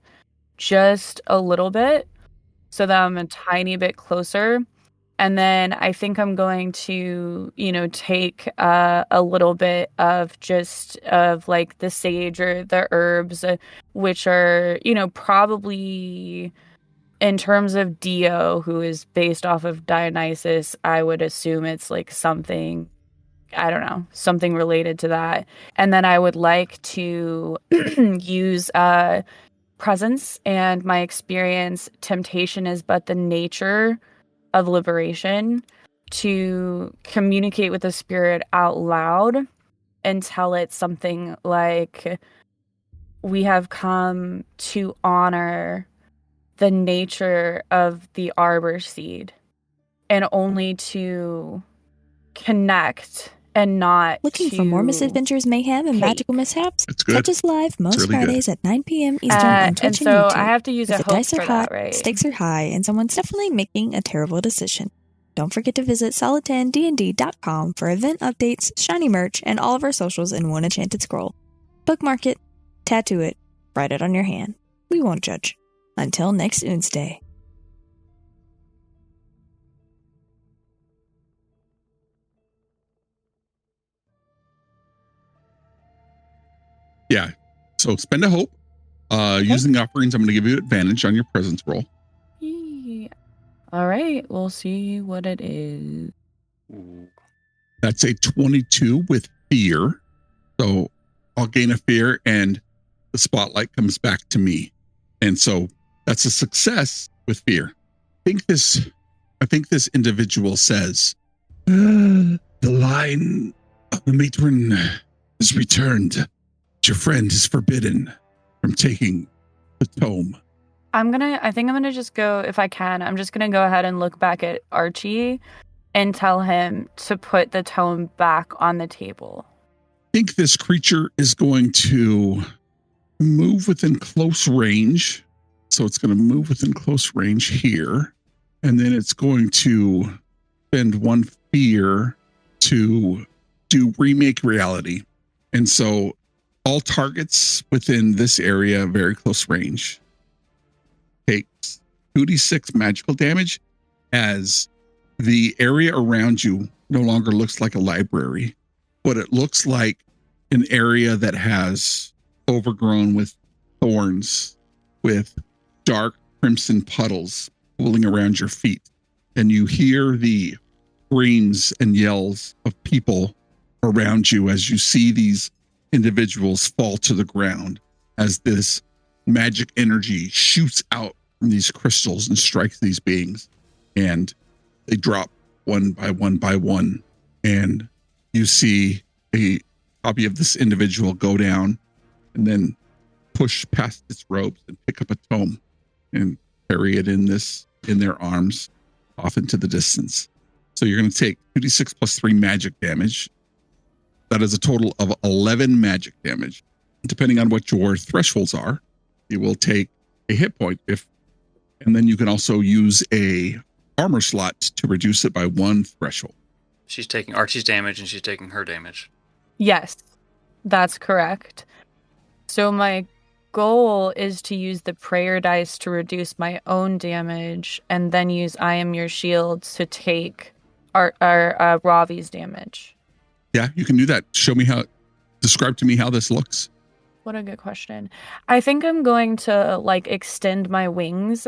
just a little bit, so that I'm a tiny bit closer. And then I think I'm going to, take a little bit of like the sage or the herbs, which are, probably in terms of Dio, who is based off of Dionysus, I would assume it's like something, I don't know, something related to that. And then I would like to use presence and my experience. Temptation is but the nature of liberation, to communicate with the spirit out loud and tell it something like, we have come to honor the nature of the Arbor Seed and only to connect and not Looking for more misadventures, mayhem, and take. magical mishaps? That's good. Catch us live most really Fridays at 9 p.m. Eastern on and Twitch and so YouTube. I have to use If a the hope dice are for hot, that, right? stakes are high, and someone's definitely making a terrible decision. Don't forget to visit solid10dnd.com for event updates, shiny merch, and all of our socials in one enchanted scroll. Bookmark it, tattoo it, write it on your hand. We won't judge. Until next Wednesday. Yeah. So spend a hope. Using offerings, I'm going to give you advantage on your presence roll. Yeah. All right, we'll see what it is. Ooh. That's a 22 with fear. So I'll gain a fear and the spotlight comes back to me. And so that's a success with fear. I think this individual says, the line of the matron has returned. Your friend is forbidden from taking the tome. I think I'm gonna just go, if I can, I'm just gonna go ahead and look back at Archie and tell him to put the tome back on the table. I think this creature is going to move within close range. So it's going to move within close range here. And then it's going to spend one fear to do remake reality. And so all targets within this area, very close range, takes 2d6 magical damage, as the area around you no longer looks like a library, but it looks like an area that has overgrown with thorns, with dark crimson puddles pooling around your feet. And you hear the screams and yells of people around you as you see these individuals fall to the ground, as this magic energy shoots out from these crystals and strikes these beings, and they drop one by one by one. And you see a copy of this individual go down and then push past its robes and pick up a tome and carry it in their arms off into the distance. So you're going to take 2d6 plus 3 magic damage. That is a total of 11 magic damage. Depending on what your thresholds are, you will take a hit point and then you can also use a armor slot to reduce it by 1 threshold. She's taking Archie's damage and she's taking her damage. Yes, that's correct. So my goal is to use the prayer dice to reduce my own damage and then use I am your shield to take our Ravi's damage. Yeah, you can do that. Describe to me how this looks. What a good question. I think I'm going to extend my wings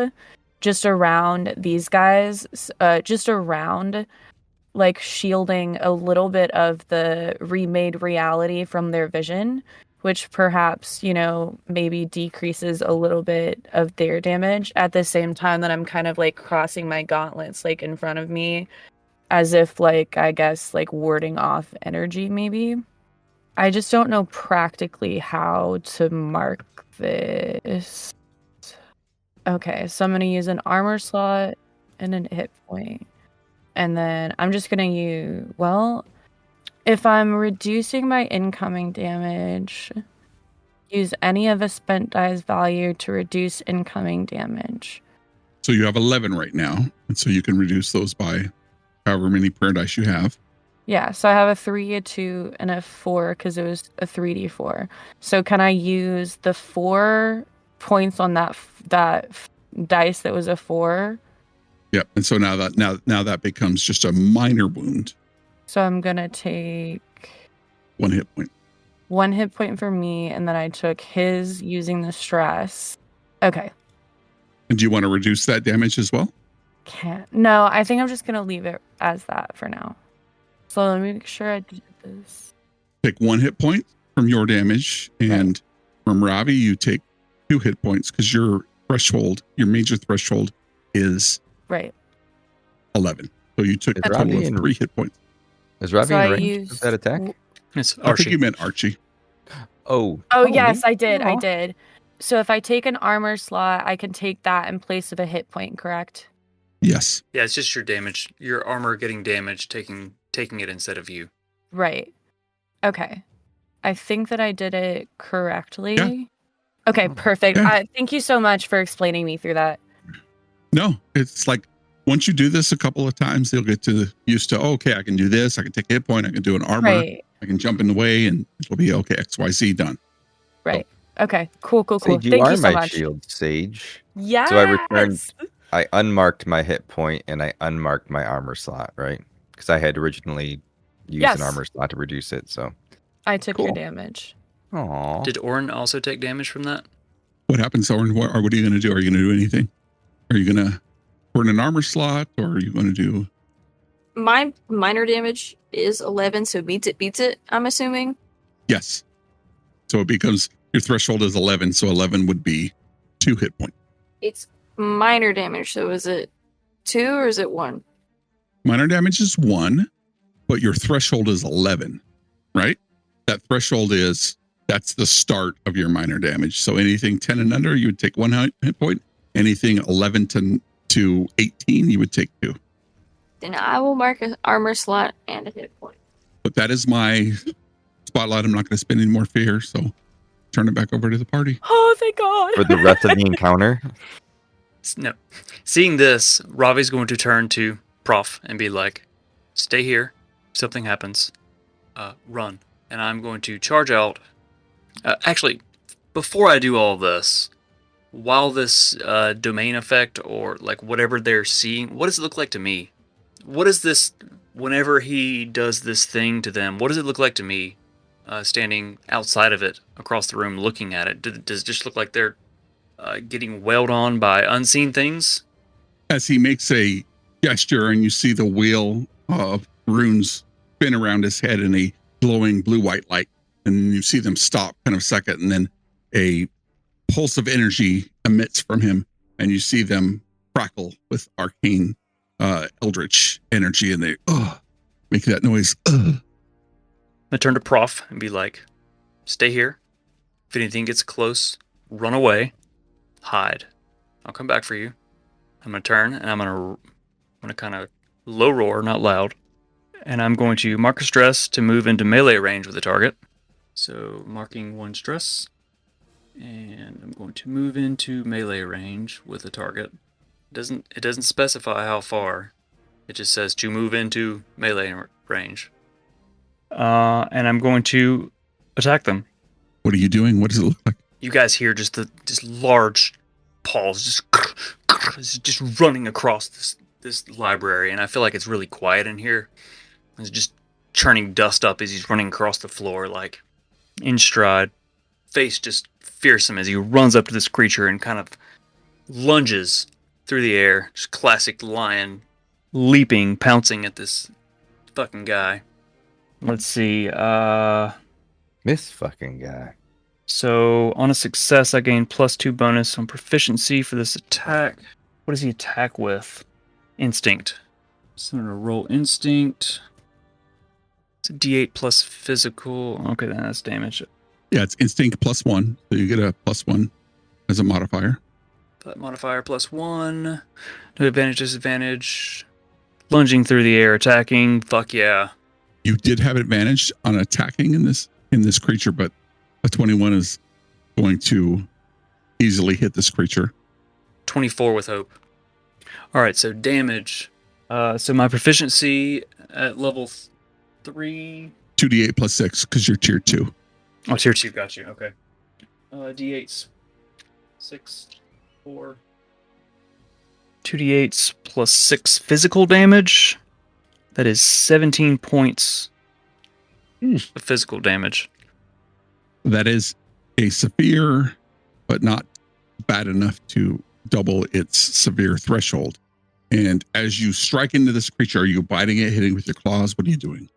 just around these guys, just around, shielding a little bit of the remade reality from their vision, which perhaps, maybe decreases a little bit of their damage at the same time that I'm kind of crossing my gauntlets in front of me as if I guess warding off energy maybe. I just don't know practically how to mark this. Okay, so I'm going to use an armor slot and an hit point. And then I'm just going to if I'm reducing my incoming damage, use any of a spent dice value to reduce incoming damage. So you have 11 right now. And so you can reduce those by however many prayer dice you have. Yeah, so I have a 3, a 2, and a 4 because it was a 3d4. So can I use the 4 points on that dice that was a 4? Yep. And so now that becomes just a minor wound. So I'm gonna take 1 hit point. 1 hit point for me, and then I took his using the stress. Okay. And do you want to reduce that damage as well? No, I think I'm just gonna leave it as that for now. So let me make sure I did this. Take 1 hit point from your damage, and from Ravi, you take 2 hit points because your major threshold is 11. So you took a total of 3 hit points. Is Ravi in range of that attack? It's I Archie. think you meant Archie. Oh, yes, I did. Aw. I did. So if I take an armor slot, I can take that in place of a hit point, correct? Yes. Yeah, it's just your damage. Your armor getting damaged, taking it instead of you. Right. Okay. I think that I did it correctly. Yeah. Okay, perfect. Yeah. Thank you so much for explaining me through that. No, it's once you do this a couple of times, they'll get used to, okay, I can do this. I can take a hit point. I can do an armor. Right. I can jump in the way and it'll be okay. XYZ done. Right. Okay. Cool. Sage, Thank are you so my much. shield, Sage. Yes. So I returned. I unmarked my hit point and I unmarked my armor slot, right? Because I had originally used an armor slot to reduce it. So I took your Cool. damage. Aww. Did Orin also take damage from that? What happens, Orin? What are you going to do? Are you going to do anything? Are you going to burn an armor slot, or are you going to do? My minor damage is 11, so beats it, I'm assuming. Yes. So it becomes your threshold is 11, so 11 would be 2 hit points. It's minor damage, so is it 2 or is it 1? Minor damage is 1, but your threshold is 11, right? That threshold that's the start of your minor damage. So anything 10 and under, you would take 1 hit point. Anything 11 to 18, you would take 2. Then I will mark an armor slot and a hit point. But that is my spotlight. I'm not going to spend any more fear, so turn it back over to the party. Oh, thank God. For the rest of the encounter. No. Seeing this, Ravi's going to turn to Prof and be like, stay here. If something happens, run. And I'm going to charge out. Actually, before I do all this, while this domain effect or whatever they're seeing, what does it look like to me? What is this, whenever he does this thing to them, what does it look like to me standing outside of it, across the room, looking at it? Does it just look like they're getting wailed on by unseen things? As he makes a gesture and you see the wheel of runes spin around his head in a glowing blue-white light, and you see them stop kind of a second, and then a pulse of energy emits from him, and you see them crackle with arcane eldritch energy, and they make that noise. I turn to Prof and be like, stay here. If anything gets close, run away, hide. I'll come back for you. I'm going to turn and I'm going to kind of low roar, not loud. And I'm going to mark a stress to move into melee range with the target. So marking 1 stress. And I'm going to move into melee range with the target. It doesn't specify how far. It just says to move into melee range. And I'm going to attack them. What are you doing? What does it look like? You guys hear just large paws just running across this library, and I feel like it's really quiet in here. It's just churning dust up as he's running across the floor, like in stride. Face just fearsome as he runs up to this creature and kind of lunges through the air. Just classic lion leaping, pouncing at this fucking guy. Let's see. This fucking guy. So on a success, I gain +2 bonus on proficiency for this attack. What does he attack with? Instinct. So I'm gonna roll instinct. It's a D8 plus physical. Okay, then that's damage. Yeah, it's instinct +1. So you get a +1 as a modifier. That modifier +1. No advantage, disadvantage. Lunging through the air, attacking. Fuck yeah. You did have advantage on attacking in this creature, but a 21 is going to easily hit this creature. 24 with hope. All right, so damage. So my proficiency at level 3. 2d8 +6 because you're tier 2. Oh, tier 2, got you. Okay. D8s. 6, 4. 2d8s +6 physical damage. That is 17 points of physical damage. That is a severe, but not bad enough to double its severe threshold. And as you strike into this creature, are you biting it, hitting with your claws? What are you doing?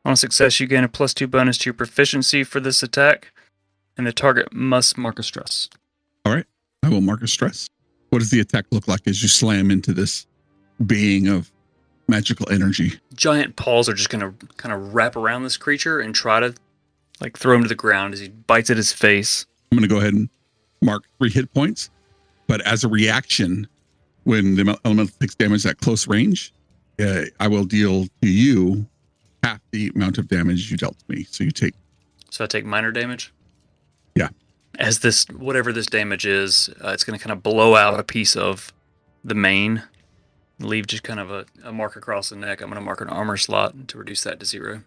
On success, you gain a +2 bonus to your proficiency for this attack, and the target must mark a stress. All right, I will mark a stress. What does the attack look like as you slam into this being of magical energy? Giant paws are just going to kind of wrap around this creature and try to like throw him to the ground as he bites at his face. I'm going to go ahead and mark 3 hit points. But as a reaction, when the elemental takes damage at close range, I will deal to you half the amount of damage you dealt to me. So you take... So I take minor damage? Yeah. As this, whatever this damage is, it's going to kind of blow out a piece of the mane, leave just kind of a mark across the neck. I'm going to mark an armor slot to reduce that to 0.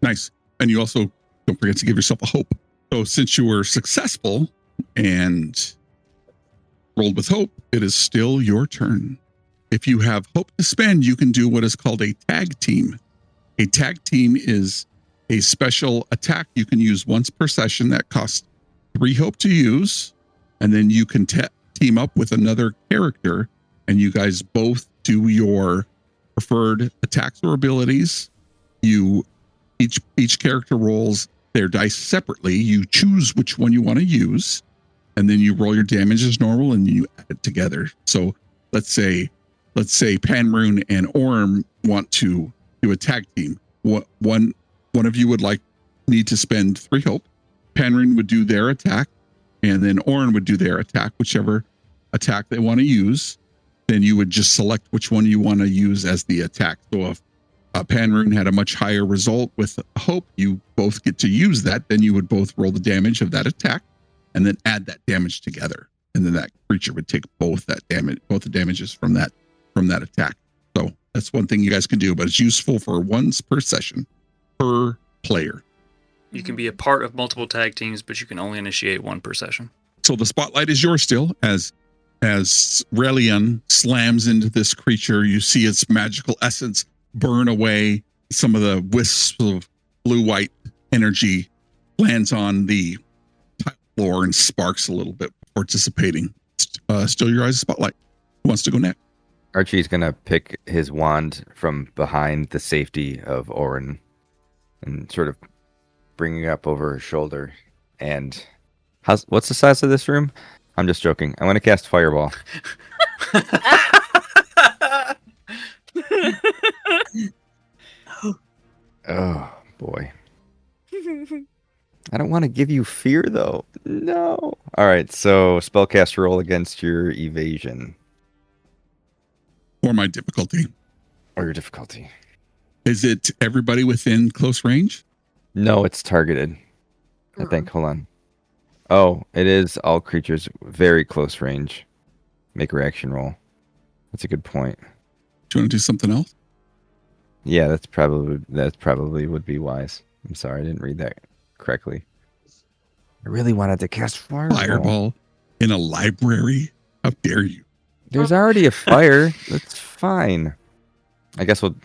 Nice. And you also don't forget to give yourself a hope. So since you were successful and rolled with hope, it is still your turn. If you have hope to spend, you can do what is called a tag team. A tag team is a special attack you can use once per session that costs 3 hope to use, and then you can team up with another character, and you guys both do your preferred attacks or abilities. You each character rolls their dice separately. You choose which one you want to use, and then you roll your damage as normal, and you add it together. So let's say Panrune and Orm want to do a tag team. One of you would need to spend 3 hope. Panrune would do their attack, and then Orm would do their attack, whichever attack they want to use. Then you would just select which one you want to use as the attack. So if Panrune had a much higher result with hope, you both get to use that. Then you would both roll the damage of that attack, and then add that damage together. And then that creature would take both the damages from that attack. So that's one thing you guys can do, but it's useful for once per session per player. You can be a part of multiple tag teams, but you can only initiate 1 per session. So the spotlight is yours still. As Relian slams into this creature, you see its magical essence burn away. Some of the wisps of blue-white energy lands on the tile floor and sparks a little bit before dissipating. Still your eyes spotlight. Who wants to go next? Archie's going to pick his wand from behind the safety of Orin and sort of bring it up over his shoulder. And what's the size of this room? I'm just joking. I want to cast Fireball. Oh, boy. I don't want to give you fear, though. No. All right, so spellcast roll against your evasion. Or my difficulty. Or your difficulty. Is it everybody within close range? No, it's targeted. I think. Hold on. Oh, it is all creatures very close range. Make a reaction roll. That's a good point. Do you want to do something else? Yeah, that's probably would be wise. I'm sorry, I didn't read that correctly. I really wanted to cast Fireball in a library? How dare you? There's already a fire. That's fine. I guess we'll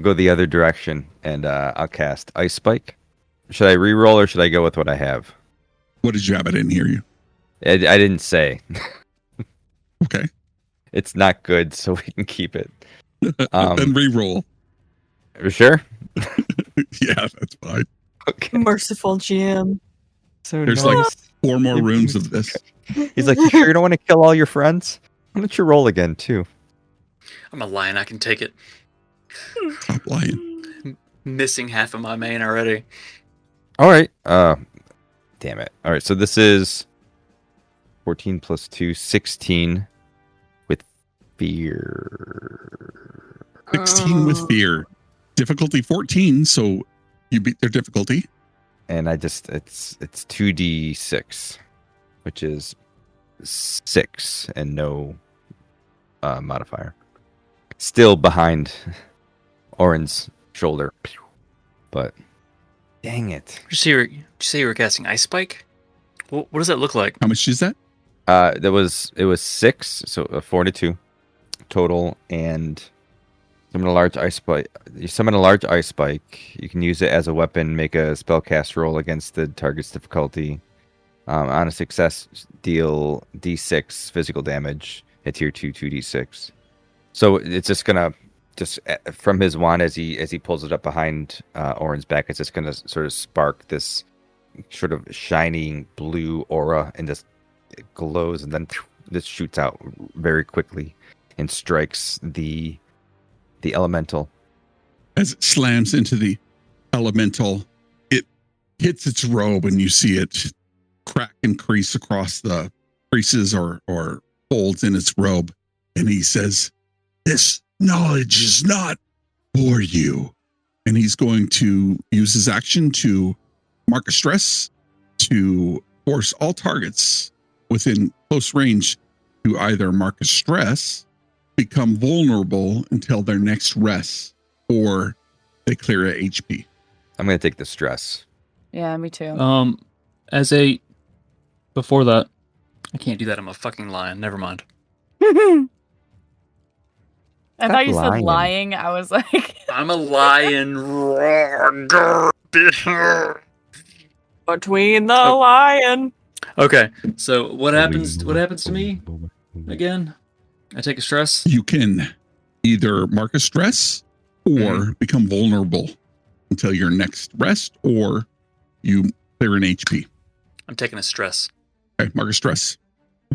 go the other direction, and I'll cast Ice Spike. Should I re-roll or should I go with what I have? What did you have? I didn't hear you. I didn't say. Okay. It's not good, so we can keep it. Then re-roll. Sure? Yeah, that's fine. Okay. Merciful GM. So There's nice. like 4 more rooms of this. He's like, you sure you don't want to kill all your friends? Why don't you roll again, too? I'm a lion. I can take it. Stop lying. Missing half of my main already. All right. Damn it. All right, so this is 14 plus 2, 16 with fear. 16 with fear. Difficulty 14, so you beat their difficulty. And it's 2d6, which is 6 and no modifier. Still behind Oren's shoulder. But dang it. Did you say you were casting Ice Spike? What does that look like? How much is that? It was 6, so 4 to 2 total, and summon a large ice spike. You summon a large ice spike. You can use it as a weapon. Make a spellcast roll against the target's difficulty. On a success, deal d6 physical damage at tier 2, 2d6. So it's just gonna from his wand as he pulls it up behind Oren's back. It's just gonna sort of spark this sort of shining blue aura, and just it glows, and then this shoots out very quickly and strikes the elemental. As it slams into the elemental, it hits its robe, and you see it crack and crease across the creases or folds in its robe. And he says, "This knowledge is not for you." And he's going to use his action to mark a stress to force all targets within close range to either mark a stress, become vulnerable until their next rest, or they clear a HP. I'm going to take the stress. Yeah, me too. Before that, I can't do that. I'm a fucking lion. Never mind. I Stop thought you said lying. lying. I was like, I'm a lion. between the Oh. lion. Okay, so what happens to me again? I take a stress. You can either mark a stress or become vulnerable until your next rest, or you clear an HP. I'm taking a stress. Okay, mark a stress.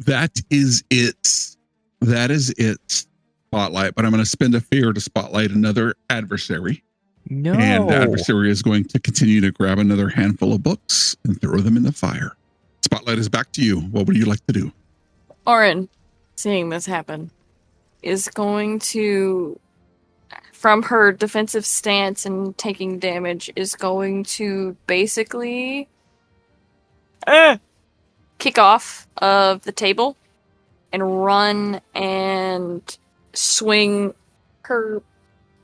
That is it. That is it. Spotlight, but I'm going to spend a fear to spotlight another adversary. No. And the adversary is going to continue to grab another handful of books and throw them in the fire. Spotlight is back to you. What would you like to do? Oren, seeing this happen, is going to, from her defensive stance and taking damage, is going to basically kick off of the table and run and swing her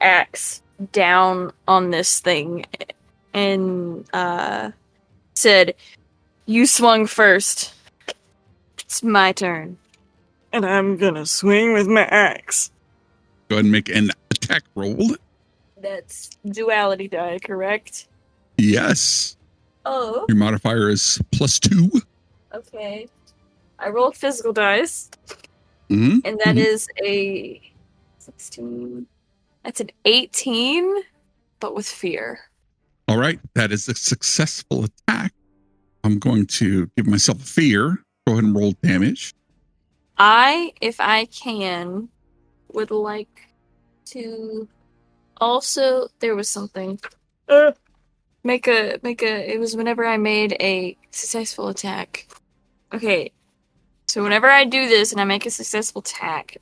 axe down on this thing and said, "You swung first. It's my turn. And I'm gonna swing with my axe." Go ahead and make an attack roll. That's duality die, correct? Yes. Oh, Your modifier is +2. okay. I rolled physical dice, Mm-hmm. and that is a 16. That's an 18, but with fear. All right. That is a successful attack. I'm going to give myself a fear. Go ahead and roll damage. If I can, would like to also, there was something. Make a, it was whenever I made a successful attack. Okay. So whenever I do this and I make a successful attack,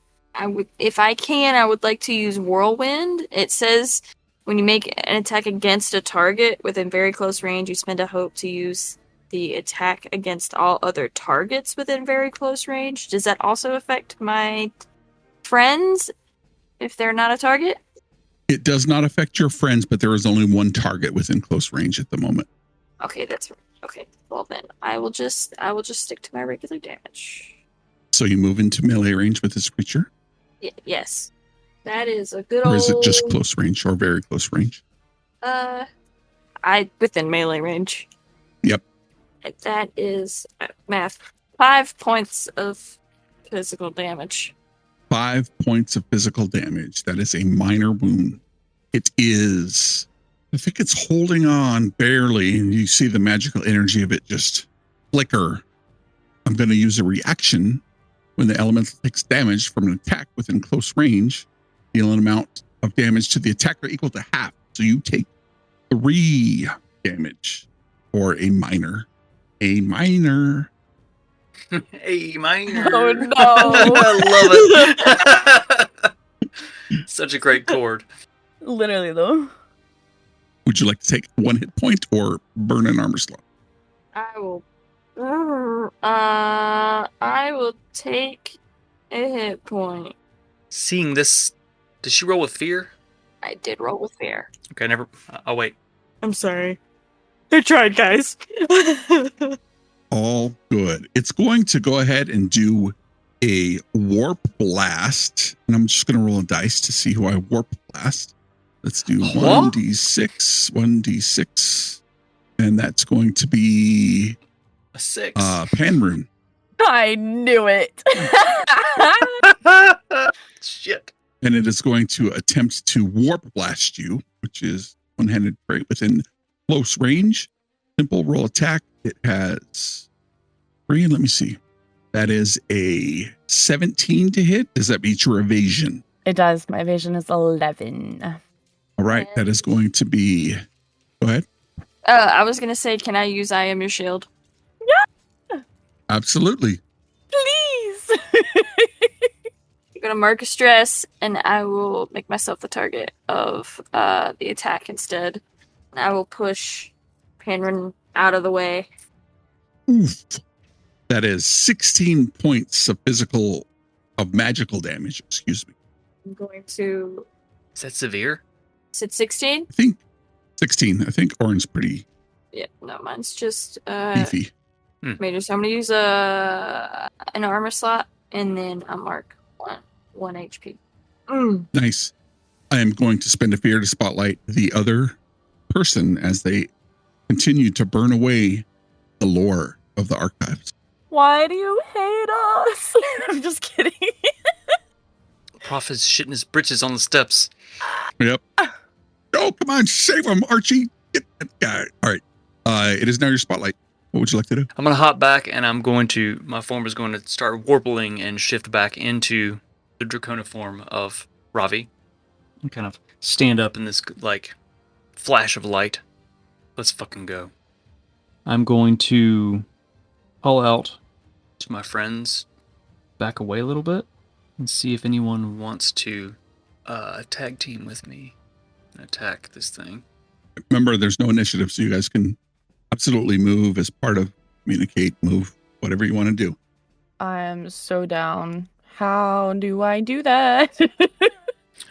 if I can, I would like to use whirlwind. It says when you make an attack against a target within very close range, you spend a hope to use the attack against all other targets within very close range. Does that also affect my friends if they're not a target? It does not affect your friends, but there is only one target within close range at the moment. Okay, that's right. Okay, well then I will just stick to my regular damage. So you move into melee range with this creature? Yes, that is a good Or old. is it just close range or very close range? Within melee range. Yep. That is math. 5 points of physical damage. 5 points of physical damage. That is a minor wound. It is. I think it's holding on barely, and you see the magical energy of it just flicker. I'm going to use a reaction when the elemental takes damage from an attack within close range. Deal an amount of damage to the attacker equal to half. So you take 3 damage for a minor. A minor. A minor. Oh no! I love it. Such a great chord. Literally though. Would you like to take 1 hit point or burn an armor slot? I will. I will take a hit point. Seeing this, did she roll with fear? I did roll with fear. Okay, never. I'll wait. I'm sorry. I tried, guys. All good. It's going to go ahead and do a warp blast. And I'm just going to roll a dice to see who I warp blast. Let's do What? 1d6. And that's going to be A 6. Panrune. I knew it. Shit. And it is going to attempt to warp blast you, which is one-handed right within close range. Simple roll attack. It has 3. Let me see. That is a 17 to hit. Does that beat your evasion? It does. My evasion is 11. All right. That is going to be. Go ahead. I was gonna say, can I use I am your shield? Absolutely. Please. I'm gonna mark a stress, and I will make myself the target of the attack instead. And I will push Panrun out of the way. Oof. That is 16 points of magical damage. Excuse me. I'm going to. Is that severe? Is it 16? I think 16. I think orange pretty Yeah, no, mine's just beefy. major. So I'm gonna use an armor slot, and then I'll mark one HP. Nice. I am going to spend a fear to spotlight the other person as they continue to burn away the lore of the archives. Why do you hate us? I'm just kidding. Prof is shitting his britches on the steps. Yep. Oh, come on, save him, Archie. Get that guy. All right. It is now your spotlight. What would you like to do? I'm going to hop back and my form is going to start warbling and shift back into the dracona form of Ravi. And kind of stand up in this, like, flash of light. Let's fucking go. I'm going to call out to my friends, back away a little bit, and see if anyone wants to tag team with me and attack this thing. Remember, there's no initiative, so you guys can absolutely move as part of communicate, move, whatever you want to do. I'm so down. How do I do that?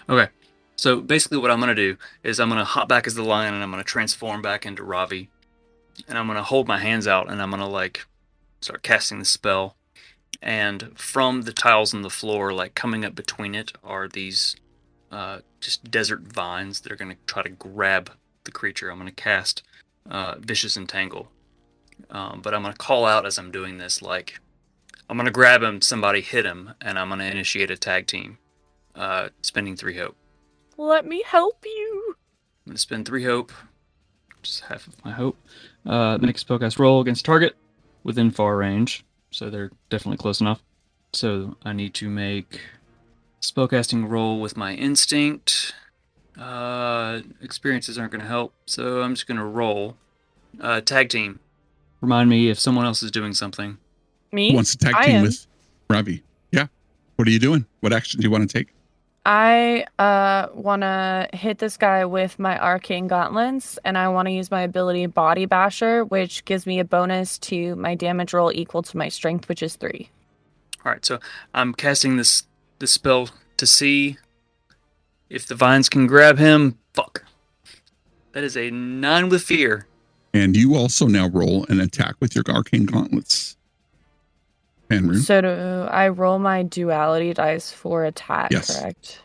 Okay, so basically what I'm going to do is I'm going to hop back as the lion and I'm going to transform back into Ravi. And I'm going to hold my hands out and I'm going to, like, start casting the spell. And from the tiles on the floor, like, coming up between it are these just desert vines that are going to try to grab the creature. I'm going to cast Vicious Entangle. But I'm going to call out as I'm doing this, like, I'm going to grab him, somebody hit him, and I'm going to initiate a tag team, spending 3 hope. Let me help you. I'm going to spend 3 hope, just half of my hope. Make a spellcast roll against target within far range, so they're definitely close enough. So I need to make spellcasting roll with my instinct. Experiences aren't going to help, so I'm just going to roll. Tag team. Remind me if someone else is doing something. Me? Who wants to tag I team am. with Ravi? Yeah. What are you doing? What action do you want to take? I want to hit this guy with my arcane gauntlets, and I want to use my ability Body Basher, which gives me a bonus to my damage roll equal to my strength, which is 3. All right, so I'm casting this spell to see if the vines can grab him. Fuck. That is a 9 with fear. And you also now roll an attack with your arcane gauntlets. Penrune. So do I roll my duality dice for attack, Yes. correct?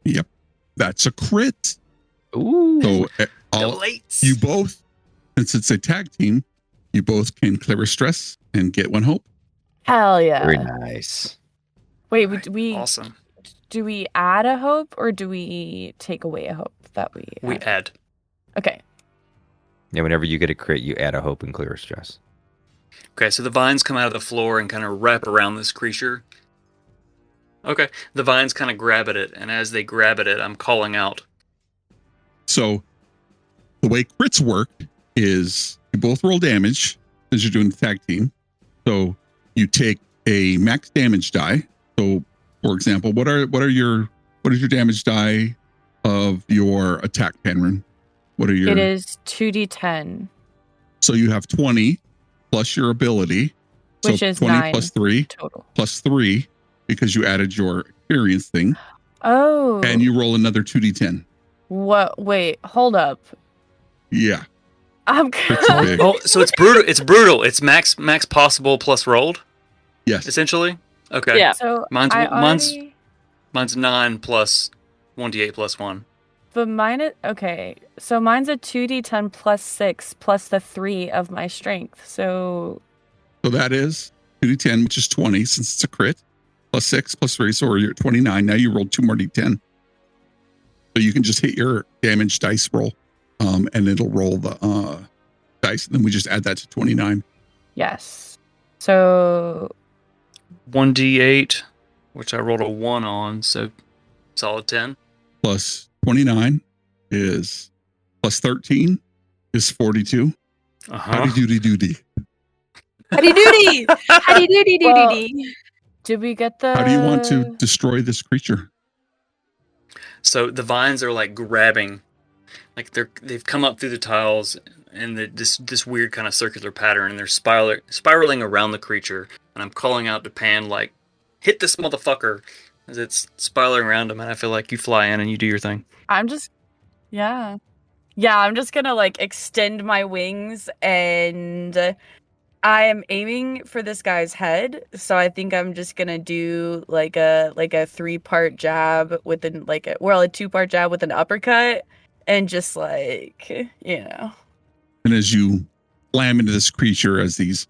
Yep. That's a crit. Ooh. So Double eights. you both, since it's a tag team, you both can clear a stress and get 1 hope. Hell yeah. Very nice. Wait, Alright, we awesome. do we add a hope or do we take away a hope that we We add. Okay. Yeah, whenever you get a crit, you add a hope and clear a stress. Okay, so the vines come out of the floor and kind of wrap around this creature. Okay, the vines kind of grab at it, and as they grab at it, I'm calling out. So the way crits work is you both roll damage as you're doing the tag team. So you take a max damage die. So for example, what is your damage die of your attack, Penrune? What are your It is 2d10, So you have 20 plus your ability. which so is 20 9 plus 3 total. plus 3 because you added your experience thing. Oh. And you roll another 2d10. What? Wait, hold up. Yeah. I'm It's big. Oh, so it's brutal. It's brutal. It's max possible plus rolled, Yes. essentially. Okay. Yeah. So Mine's- I mine's- already- Mine's 9 plus 1d8 plus 1. But mine is okay. So mine's a 2d10 plus 6 plus the 3 of my strength. So So that is 2d10, which is 20 since it's a crit, plus 6 plus 3. So you're at 29. Now you rolled 2 more d10. So you can just hit your damage dice roll, and it'll roll the dice. And then we just add that to 29. yes. So 1d8, which I rolled a 1 on, so solid 10. Plus 29 is plus 13 is 42. Uh-huh. Howdy doody doody. Howdy doody! Howdy doody Well- doody! did we get the? How do you want to destroy this creature? So the vines are like grabbing, like they've come up through the tiles and this weird kind of circular pattern, and they're spiraling around the creature. And I'm calling out to Pan like, hit this motherfucker, as it's spiraling around him. And I feel like you fly in and you do your thing. I'm just, yeah. I'm just gonna like extend my wings, and I am aiming for this guy's head. So I think I'm just gonna do like a 3-part jab with a 2-part jab with an uppercut, and just And as you slam into this creature, as these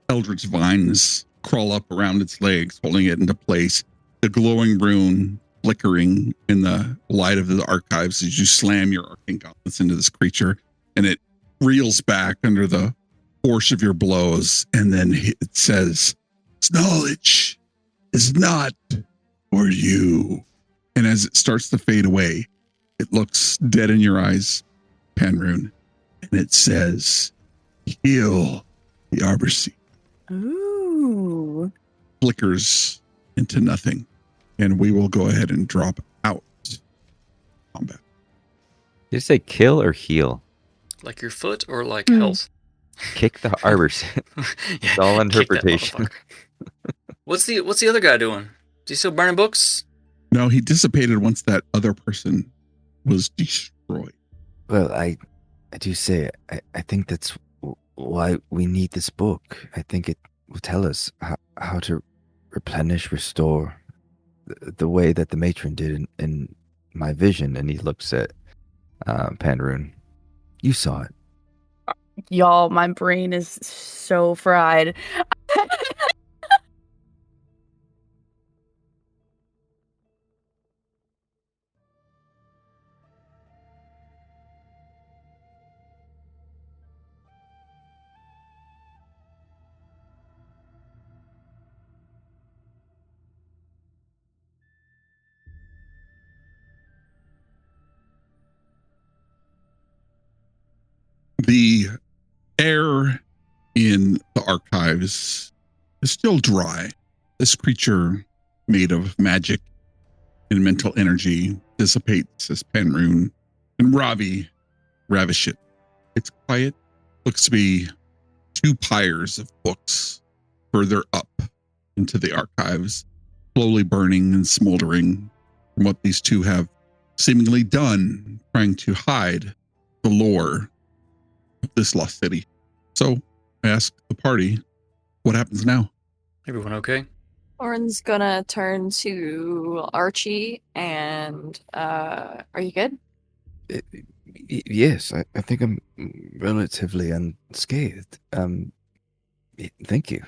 eldritch vines crawl up around its legs, holding it into place, the glowing rune flickering in the light of the archives as you slam your arcane gauntlets into this creature, and it reels back under the force of your blows, and then it says, "This knowledge is not for you." And as it starts to fade away, it looks dead in your eyes, Penrune, and it says, "Heal the Arbor Seed." Ooh. Flickers into nothing, and we will go ahead and drop out combat. Did you say kill or heal? Like your foot or like health? Kick the Arbor Seed. It's all Kick that interpretation. motherfucker. What's the other guy doing? Is he still burning books? No, he dissipated once that other person was destroyed. Well, I do say I think that's why we need this book. I think it will tell us how to replenish, restore the way that the matron did in my vision. And he looks at Penrune. You saw it. Y'all, my brain is so fried. The air in the archives is still dry. This creature made of magic and mental energy dissipates as Penrune and Ravi ravish it. It's quiet. Looks to be 2 pyres of books further up into the archives, slowly burning and smoldering from what these two have seemingly done, trying to hide the lore of this lost city. So I ask the party, what happens now? Everyone okay? Orin's gonna turn to Archie and are you good? Yes, I think I'm relatively unscathed. Thank you.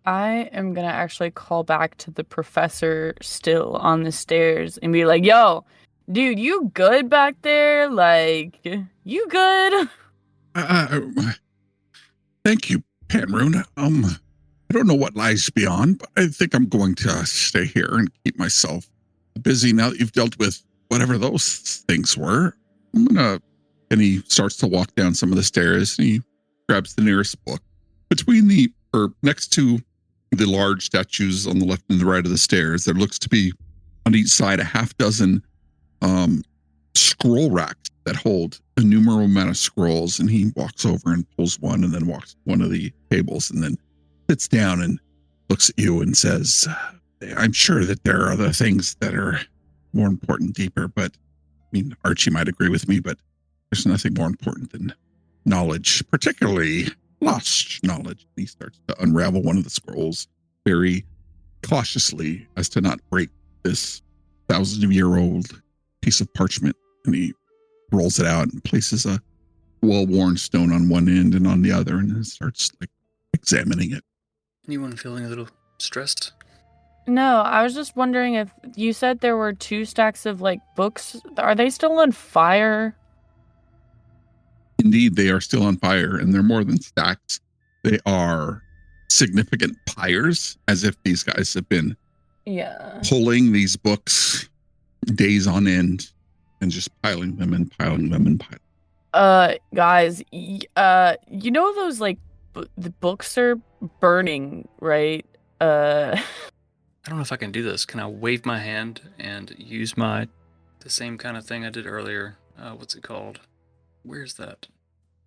I am gonna actually call back to the professor still on the stairs and be like, yo, dude, you good back there? Like, you good? Thank you, Penrune. I don't know what lies beyond, but I think I'm going to stay here and keep myself busy now that you've dealt with whatever those things were. And he starts to walk down some of the stairs and he grabs the nearest book. Next to the large statues on the left and the right of the stairs, there looks to be on each side a half dozen scroll racks that hold a innumerable amount of scrolls. And he walks over and pulls one and then walks to one of the tables and then sits down and looks at you and says, I'm sure that there are other things that are more important, deeper, but I mean, Archie might agree with me, but there's nothing more important than knowledge, particularly lost knowledge. He starts to unravel one of the scrolls very cautiously as to not break this 1,000-year-old piece of parchment. And he rolls it out and places a well-worn stone on one end and on the other and then starts examining it. Anyone feeling a little stressed? No, I was just wondering if you said there were 2 stacks of books. Are they still on fire? Indeed, they are still on fire, and they're more than stacks. They are significant pyres, as if these guys have been pulling these books days on end and just piling them and piling them and piling. Guys, you know those the books are burning, right? I don't know if I can do this. Can I wave my hand and use the same kind of thing I did earlier? What's it called? Where's that?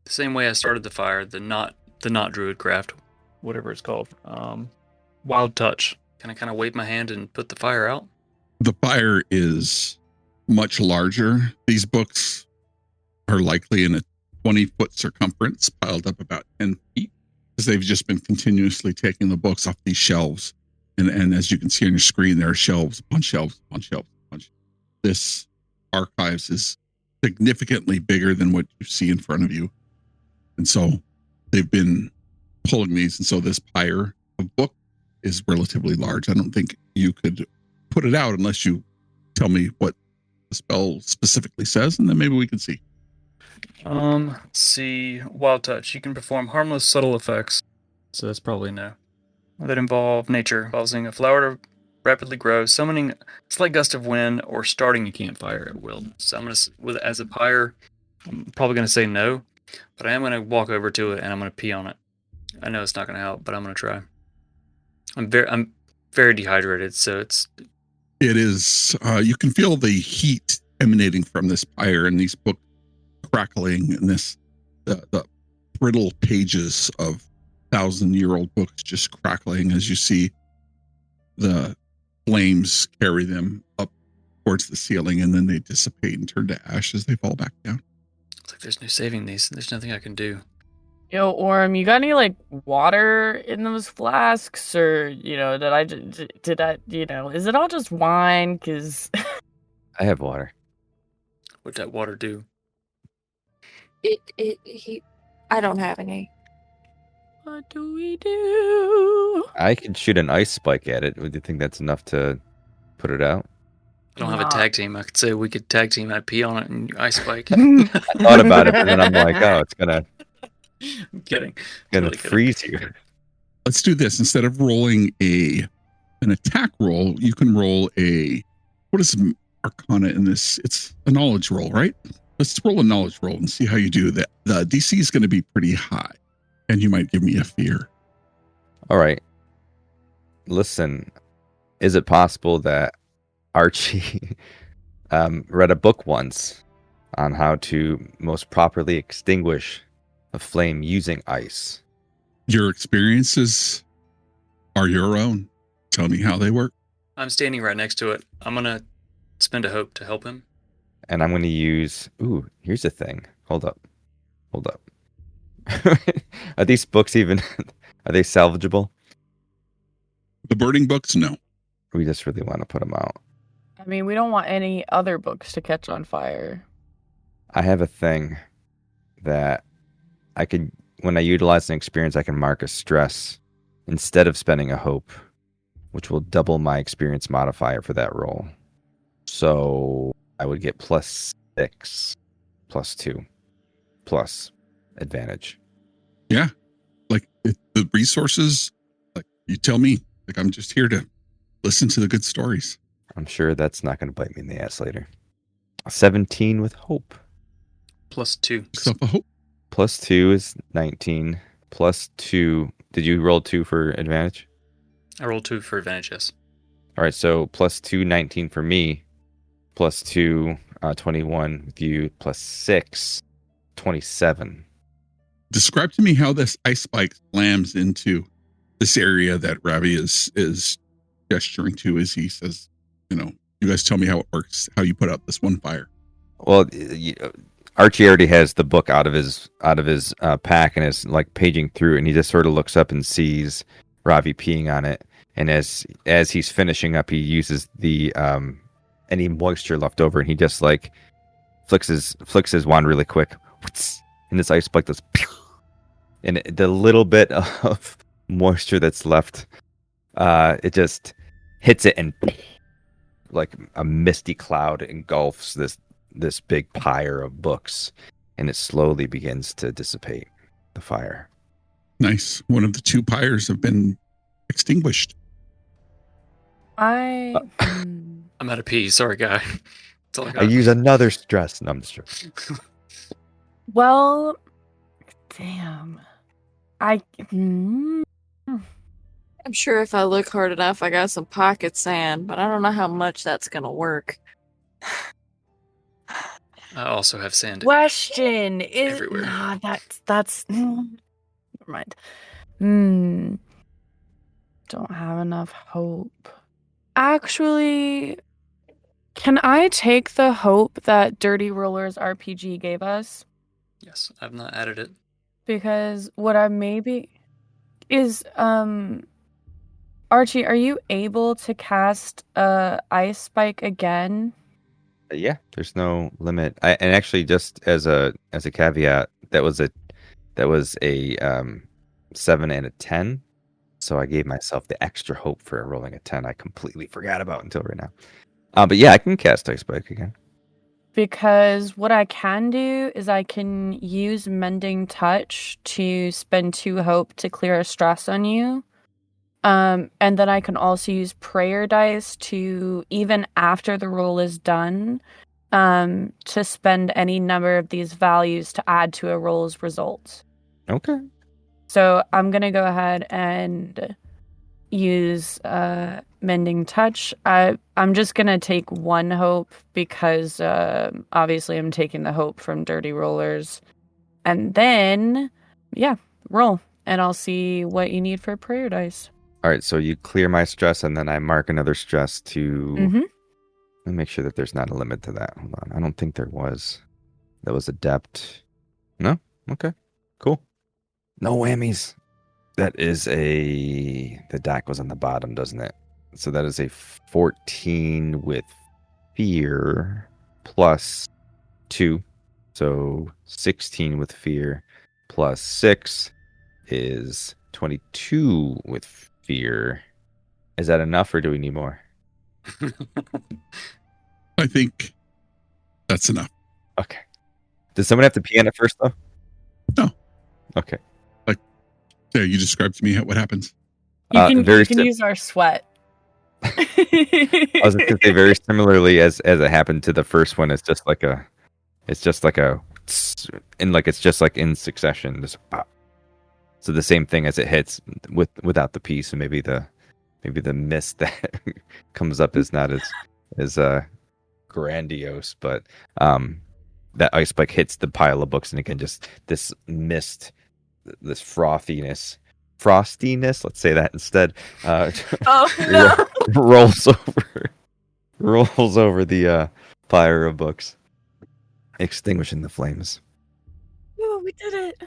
The same way I started the fire, the not druid craft, whatever it's called. Wild touch. Can I kind of wave my hand and put the fire out? The fire is much larger. These books are likely in a 20-foot circumference, piled up about 10 feet, because they've just been continuously taking the books off these shelves. And as you can see on your screen, there are shelves upon shelves upon shelves upon shelves. This archives is significantly bigger than what you see in front of you. And so they've been pulling these. And so this pyre of book is relatively large. I don't think you could put it out unless you tell me what the spell specifically says, and then maybe we can see. Let's see. Wild touch. You can perform harmless, subtle effects. So that's probably no. That involve nature, causing a flower to rapidly grow, summoning a slight gust of wind, or starting a campfire at will. So I'm gonna, as a pyre, I'm probably gonna say no, but I am gonna walk over to it and I'm gonna pee on it. I know it's not gonna help, but I'm gonna try. I'm very dehydrated, so it is. You can feel the heat emanating from this pyre and these books crackling, and the brittle pages of 1,000-year-old books just crackling as you see the flames carry them up towards the ceiling, and then they dissipate and turn to ash as they fall back down. It's like there's no saving these. There's nothing I can do. Yo, Orm, you got any water in those flasks, or did I is it all just wine? Cause I have water. What'd that water do? I don't have any. What do we do? I could shoot an ice spike at it. Would you think that's enough to put it out? I don't have a tag team. I could say we could tag team. I'd pee on it and ice spike. I thought about it, but then I'm like, oh, it's gonna. I'm kidding. Gonna freeze you. Let's do this. Instead of rolling an attack roll, you can roll what is Arcana in this? It's a knowledge roll, right? Let's roll a knowledge roll and see how you do that. The DC is going to be pretty high, and you might give me a fear. All right. Listen, is it possible that Archie read a book once on how to most properly extinguish a flame using ice? Your experiences are your own. Tell me how they work. I'm standing right next to it. I'm gonna spend a hope to help him. And I'm going to use... Ooh, here's the thing. Hold up. Are these books even... Are they salvageable? The burning books, no. We just really want to put them out. I mean, we don't want any other books to catch on fire. I have a thing that I could... When I utilize an experience, I can mark a stress instead of spending a hope, which will double my experience modifier for that roll. So I would get +6, +2, plus advantage. Yeah. Like the resources, like you tell me, like I'm just here to listen to the good stories. I'm sure that's not going to bite me in the ass later. 17 with hope. +2. Yourself a hope. +2 is 19. +2. Did you roll 2 for advantage? I rolled 2 for advantage, yes. All right, so +2, 19 for me. +2, 21 with you. +6, 27. Describe to me how this ice spike slams into this area that Ravi is gesturing to as he says, you guys tell me how it works, how you put out this one fire. Well, Archie already has the book out of his pack and is like paging through, and he just sort of looks up and sees Ravi peeing on it. And as he's finishing up, he uses the any moisture left over, and he just like flicks his wand really quick, and this ice spike does, and the little bit of moisture that's left, it just hits it, and like a misty cloud engulfs this big pyre of books, and it slowly begins to dissipate the fire. Nice. One of the 2 pyres have been extinguished. I'm out of pee. Sorry, guy. That's all I I got. use another stress. No, I'm just joking. Well, damn. I'm sure if I look hard enough, I got some pocket sand, but I don't know how much that's gonna work. I also have sand. Question is everywhere. nah, that's never mind. Don't have enough hope. Actually, can I take the hope that Dirty Rollers RPG gave us? Yes, I've not added it. Because what I maybe is Archie, are you able to cast ice spike again? Yeah, there's no limit. And actually, just as a caveat, that was a 7 and a 10. So I gave myself the extra hope for rolling a 10. I completely forgot about until right now. But yeah, I can cast ice spike again. Because what I can do is I can use Mending Touch to spend 2 hope to clear a stress on you. And then I can also use Prayer Dice to, even after the roll is done, to spend any number of these values to add to a roll's result. Okay. So I'm going to go ahead and use Mending Touch. I'm just going to take 1 hope because obviously I'm taking the hope from Dirty Rollers. And then, yeah, roll. And I'll see what you need for Prayer Dice. All right, so you clear my stress, and then I mark another stress to... Mm-hmm. Let me make sure that there's not a limit to that. Hold on. I don't think there was. That was adept. No? Okay. Cool. No whammies. That is the dot goes on the bottom, doesn't it? So that is a 14 with fear plus 2. So 16 with fear plus 6 is 22 with fear. Is that enough, or do we need more? I think that's enough. Okay. Does someone have to pee on it first, though? No. Okay. Yeah, you described to me what happens. You can use our sweat. I was going to say very similarly as it happened to the first one. It's just like in succession. Just pop. So the same thing as it hits without the pee. So maybe the maybe the mist that comes up is not as grandiose, but that ice spike hits the pile of books, and again, just this mist, this frostiness, let's say that instead, Oh no! rolls over the fire of books, extinguishing the flames. Oh, we did it!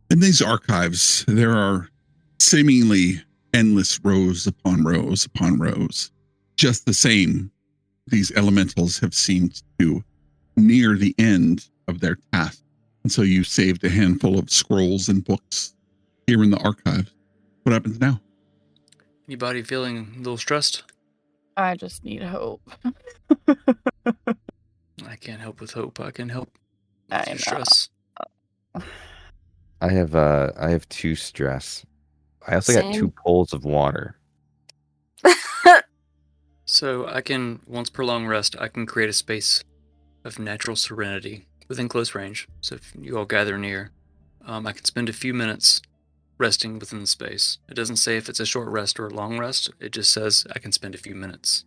In these archives, there are seemingly endless rows upon rows upon rows. Just the same, these elementals have seemed to near the end of their task. And so you saved a handful of scrolls and books here in the archive. What happens now? Anybody feeling a little stressed? I just need hope. I can't help with hope. I can help I with your know. stress. I have 2 stress. I also got 2 Same. pools of water. So I can, once per long rest, I can create a space of natural serenity within close range. So if you all gather near, I can spend a few minutes resting within the space. It doesn't say if it's a short rest or a long rest. It just says I can spend a few minutes.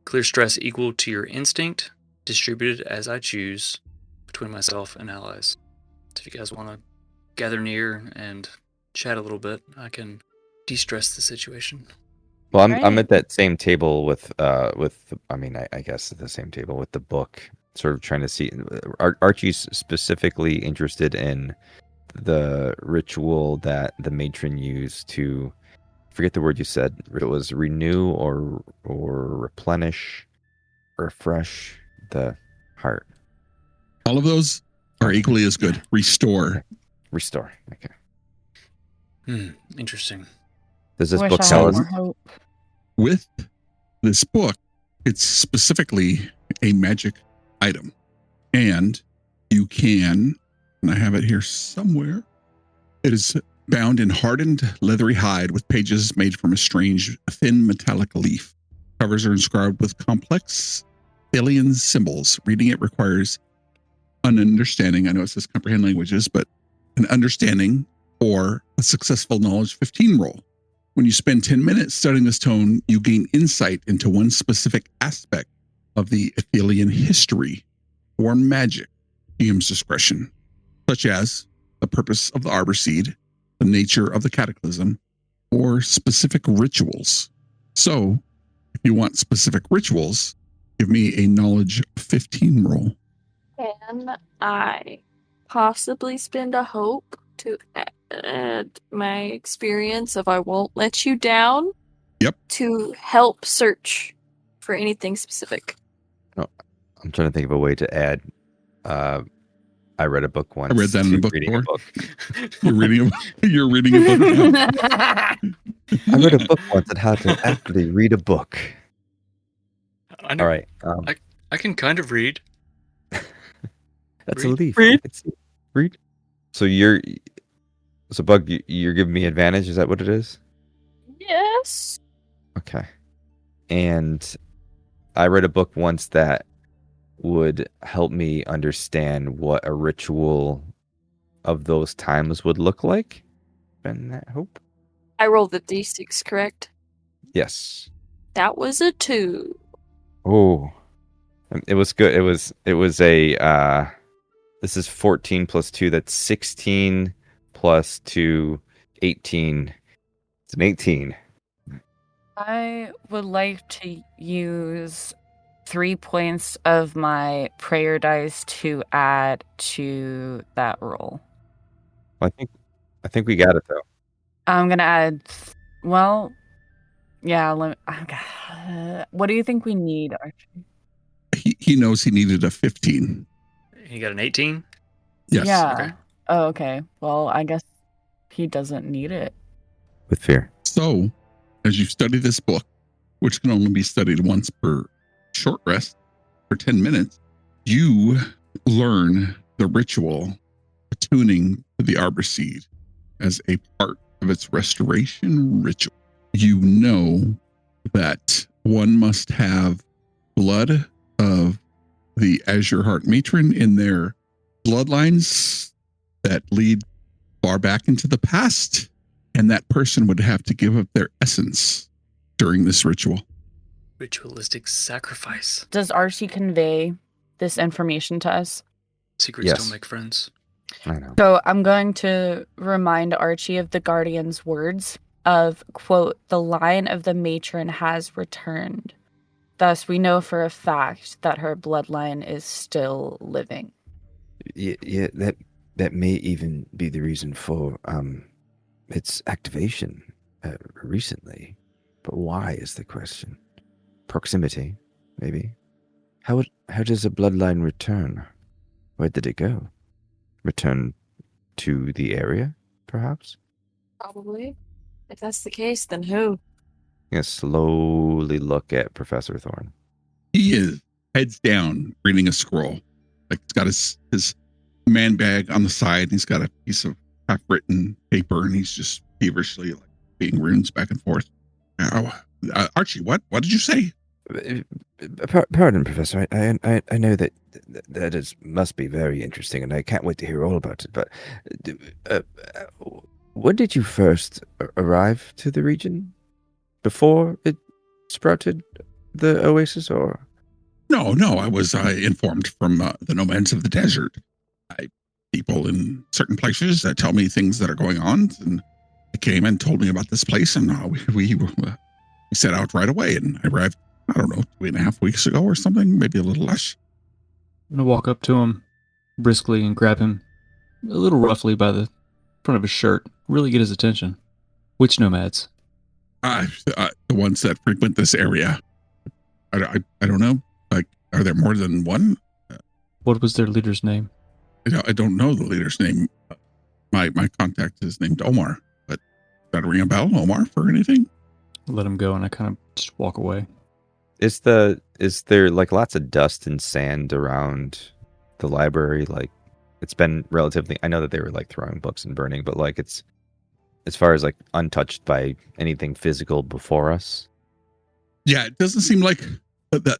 Clear stress equal to your instinct, distributed as I choose between myself and allies. So if you guys want to gather near and chat a little bit, I can de-stress the situation. Well, I'm Right. at that same table with I mean, I guess the same table with the book, sort of trying to see. Archie's specifically interested in the ritual that the matron used to, forget the word you said. It was renew or replenish, refresh the heart. All of those are equally as good. Restore. Restore. Okay. Interesting. Does this Wish book I tell had us? more hope. With this book, it's specifically a magic item. And you can, and I have it here somewhere, it is bound in hardened leathery hide with pages made from a strange thin metallic leaf. Covers are inscribed with complex alien symbols. Reading it requires an understanding. I know it says comprehend languages, but an understanding or a successful knowledge 15 roll. When you spend 10 minutes studying this tome, you gain insight into one specific aspect of the Aethelian history or magic, DM's discretion, such as the purpose of the Arbor Seed, the nature of the cataclysm, or specific rituals. So, if you want specific rituals, give me a knowledge 15 roll. Can I possibly spend a hope to add my experience of I won't let you down? Yep. To help search for anything specific. I'm trying to think of a way to add. I read a book once. I read that in to a book reading before. book. You're reading a book now. I read a book once on how to actually read a book. I know. All right. I can kind of read. That's Read. a leaf. Read. Read. So Bug, you're giving me advantage. Is that what it is? Yes. Okay. And I read a book once that would help me understand what a ritual of those times would look like. And that hope. I rolled the d6, correct? Yes. That was a 2. Oh, it was good. It was a. This is 14 plus 2. That's 16 plus 2, 18. It's an 18. I would like to use 3 points of my prayer dice to add to that roll. I think we got it though. I'm gonna add. Well, yeah. What do you think we need, Archie? He knows he needed a 15. He got an 18? Yes. Yeah. Okay. Oh, okay. Well, I guess he doesn't need it. With fear. So, as you study this book, which can only be studied once per short rest for 10 minutes, you learn the ritual attuning to the Arbor Seed as a part of its restoration ritual. You know that one must have blood of the Azure Heart Matron in their bloodlines that lead far back into the past, and that person would have to give up their essence during this ritual. Ritualistic sacrifice. Does Archie convey this information to us? Secrets Yes. don't make friends. I know. So I'm going to remind Archie of the Guardian's words of, quote, the line of the matron has returned. Thus, we know for a fact that her bloodline is still living. Yeah, that may even be the reason for its activation recently. But why is the question? Proximity, maybe. How does a bloodline return? Where did it go? Return to the area, perhaps? Probably. If that's the case, then who? I'm gonna slowly look at Professor Thorne. He is heads down reading a scroll. Like he's got his man bag on the side. And he's got a piece of half-written paper, and he's just feverishly like being runes back and forth. Archie, what did you say? Pardon, Professor. I know that must be very interesting, and I can't wait to hear all about it. But when did you first arrive to the region? Before it sprouted the Oasis, or? No. I was informed from the nomads of the desert. People in certain places that tell me things that are going on, and they came and told me about this place, and we set out right away, and I arrived, I don't know, 2.5 weeks ago or something, maybe a little less. I'm going to walk up to him briskly and grab him a little roughly by the front of his shirt, really get his attention. Which nomads? The ones that frequent this area. I don't know. Like, are there more than one? What was their leader's name? I don't know the leader's name. My contact is named Omar, but does that ring a bell, Omar, for anything? Let him go, and I kind of just walk away. Is there like lots of dust and sand around the library? Like, it's been relatively, I know that they were like throwing books and burning, but like it's, as far as like untouched by anything physical before us. Yeah, it doesn't seem like that.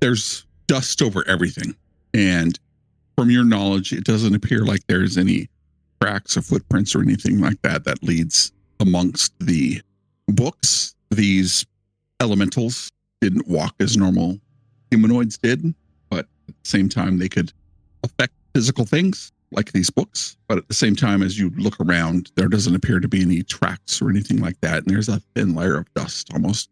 There's dust over everything, and from your knowledge, it doesn't appear like there's any tracks or footprints or anything like that leads amongst the books. These elementals didn't walk as normal humanoids did, but at the same time, they could affect physical things like these books. But at the same time, as you look around, there doesn't appear to be any tracks or anything like that. And there's a thin layer of dust almost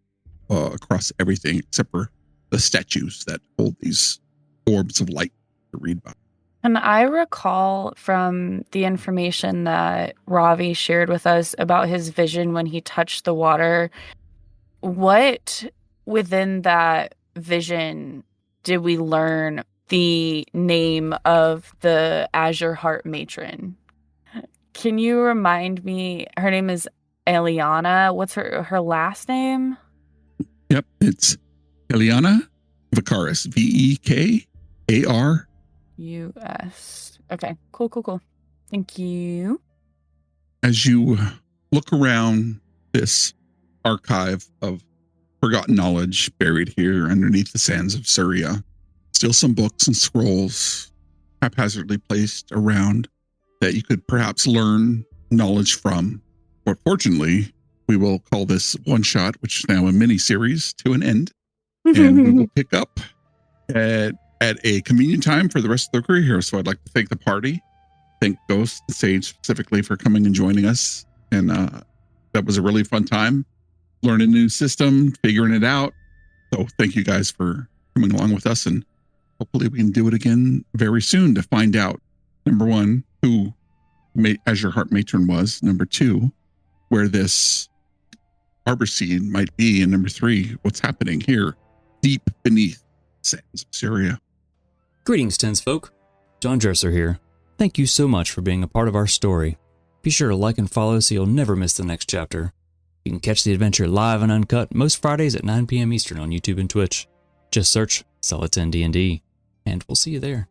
across everything except for the statues that hold these orbs of light to read about. And I recall from the information that Ravi shared with us about his vision when he touched the water, what within that vision did we learn the name of the Azure Heart matron? Can you remind me? Her name is Eliana. What's her last name? Yep, it's Eliana Vicaris, Vekarus. Okay, cool. Thank you. As you look around this archive of forgotten knowledge buried here underneath the sands of Surya, still some books and scrolls haphazardly placed around that you could perhaps learn knowledge from. But fortunately, we will call this one shot, which is now a mini series, to an end. And we will pick up at a convenient time for the rest of the crew here. So I'd like to thank the party, thank Ghost and Sage specifically for coming and joining us. And that was a really fun time, learning a new system, figuring it out. So thank you guys for coming along with us, and hopefully we can do it again very soon to find out, number one, who Azure Heart Matron was, number two, where this Arbor Seed might be, and number three, what's happening here deep beneath Sands of Surya. Greetings, Tensfolk. John Dresser here. Thank you so much for being a part of our story. Be sure to like and follow so you'll never miss the next chapter. You can catch the adventure live and uncut most Fridays at 9 p.m. Eastern on YouTube and Twitch. Just search Solid 10 D&D, and we'll see you there.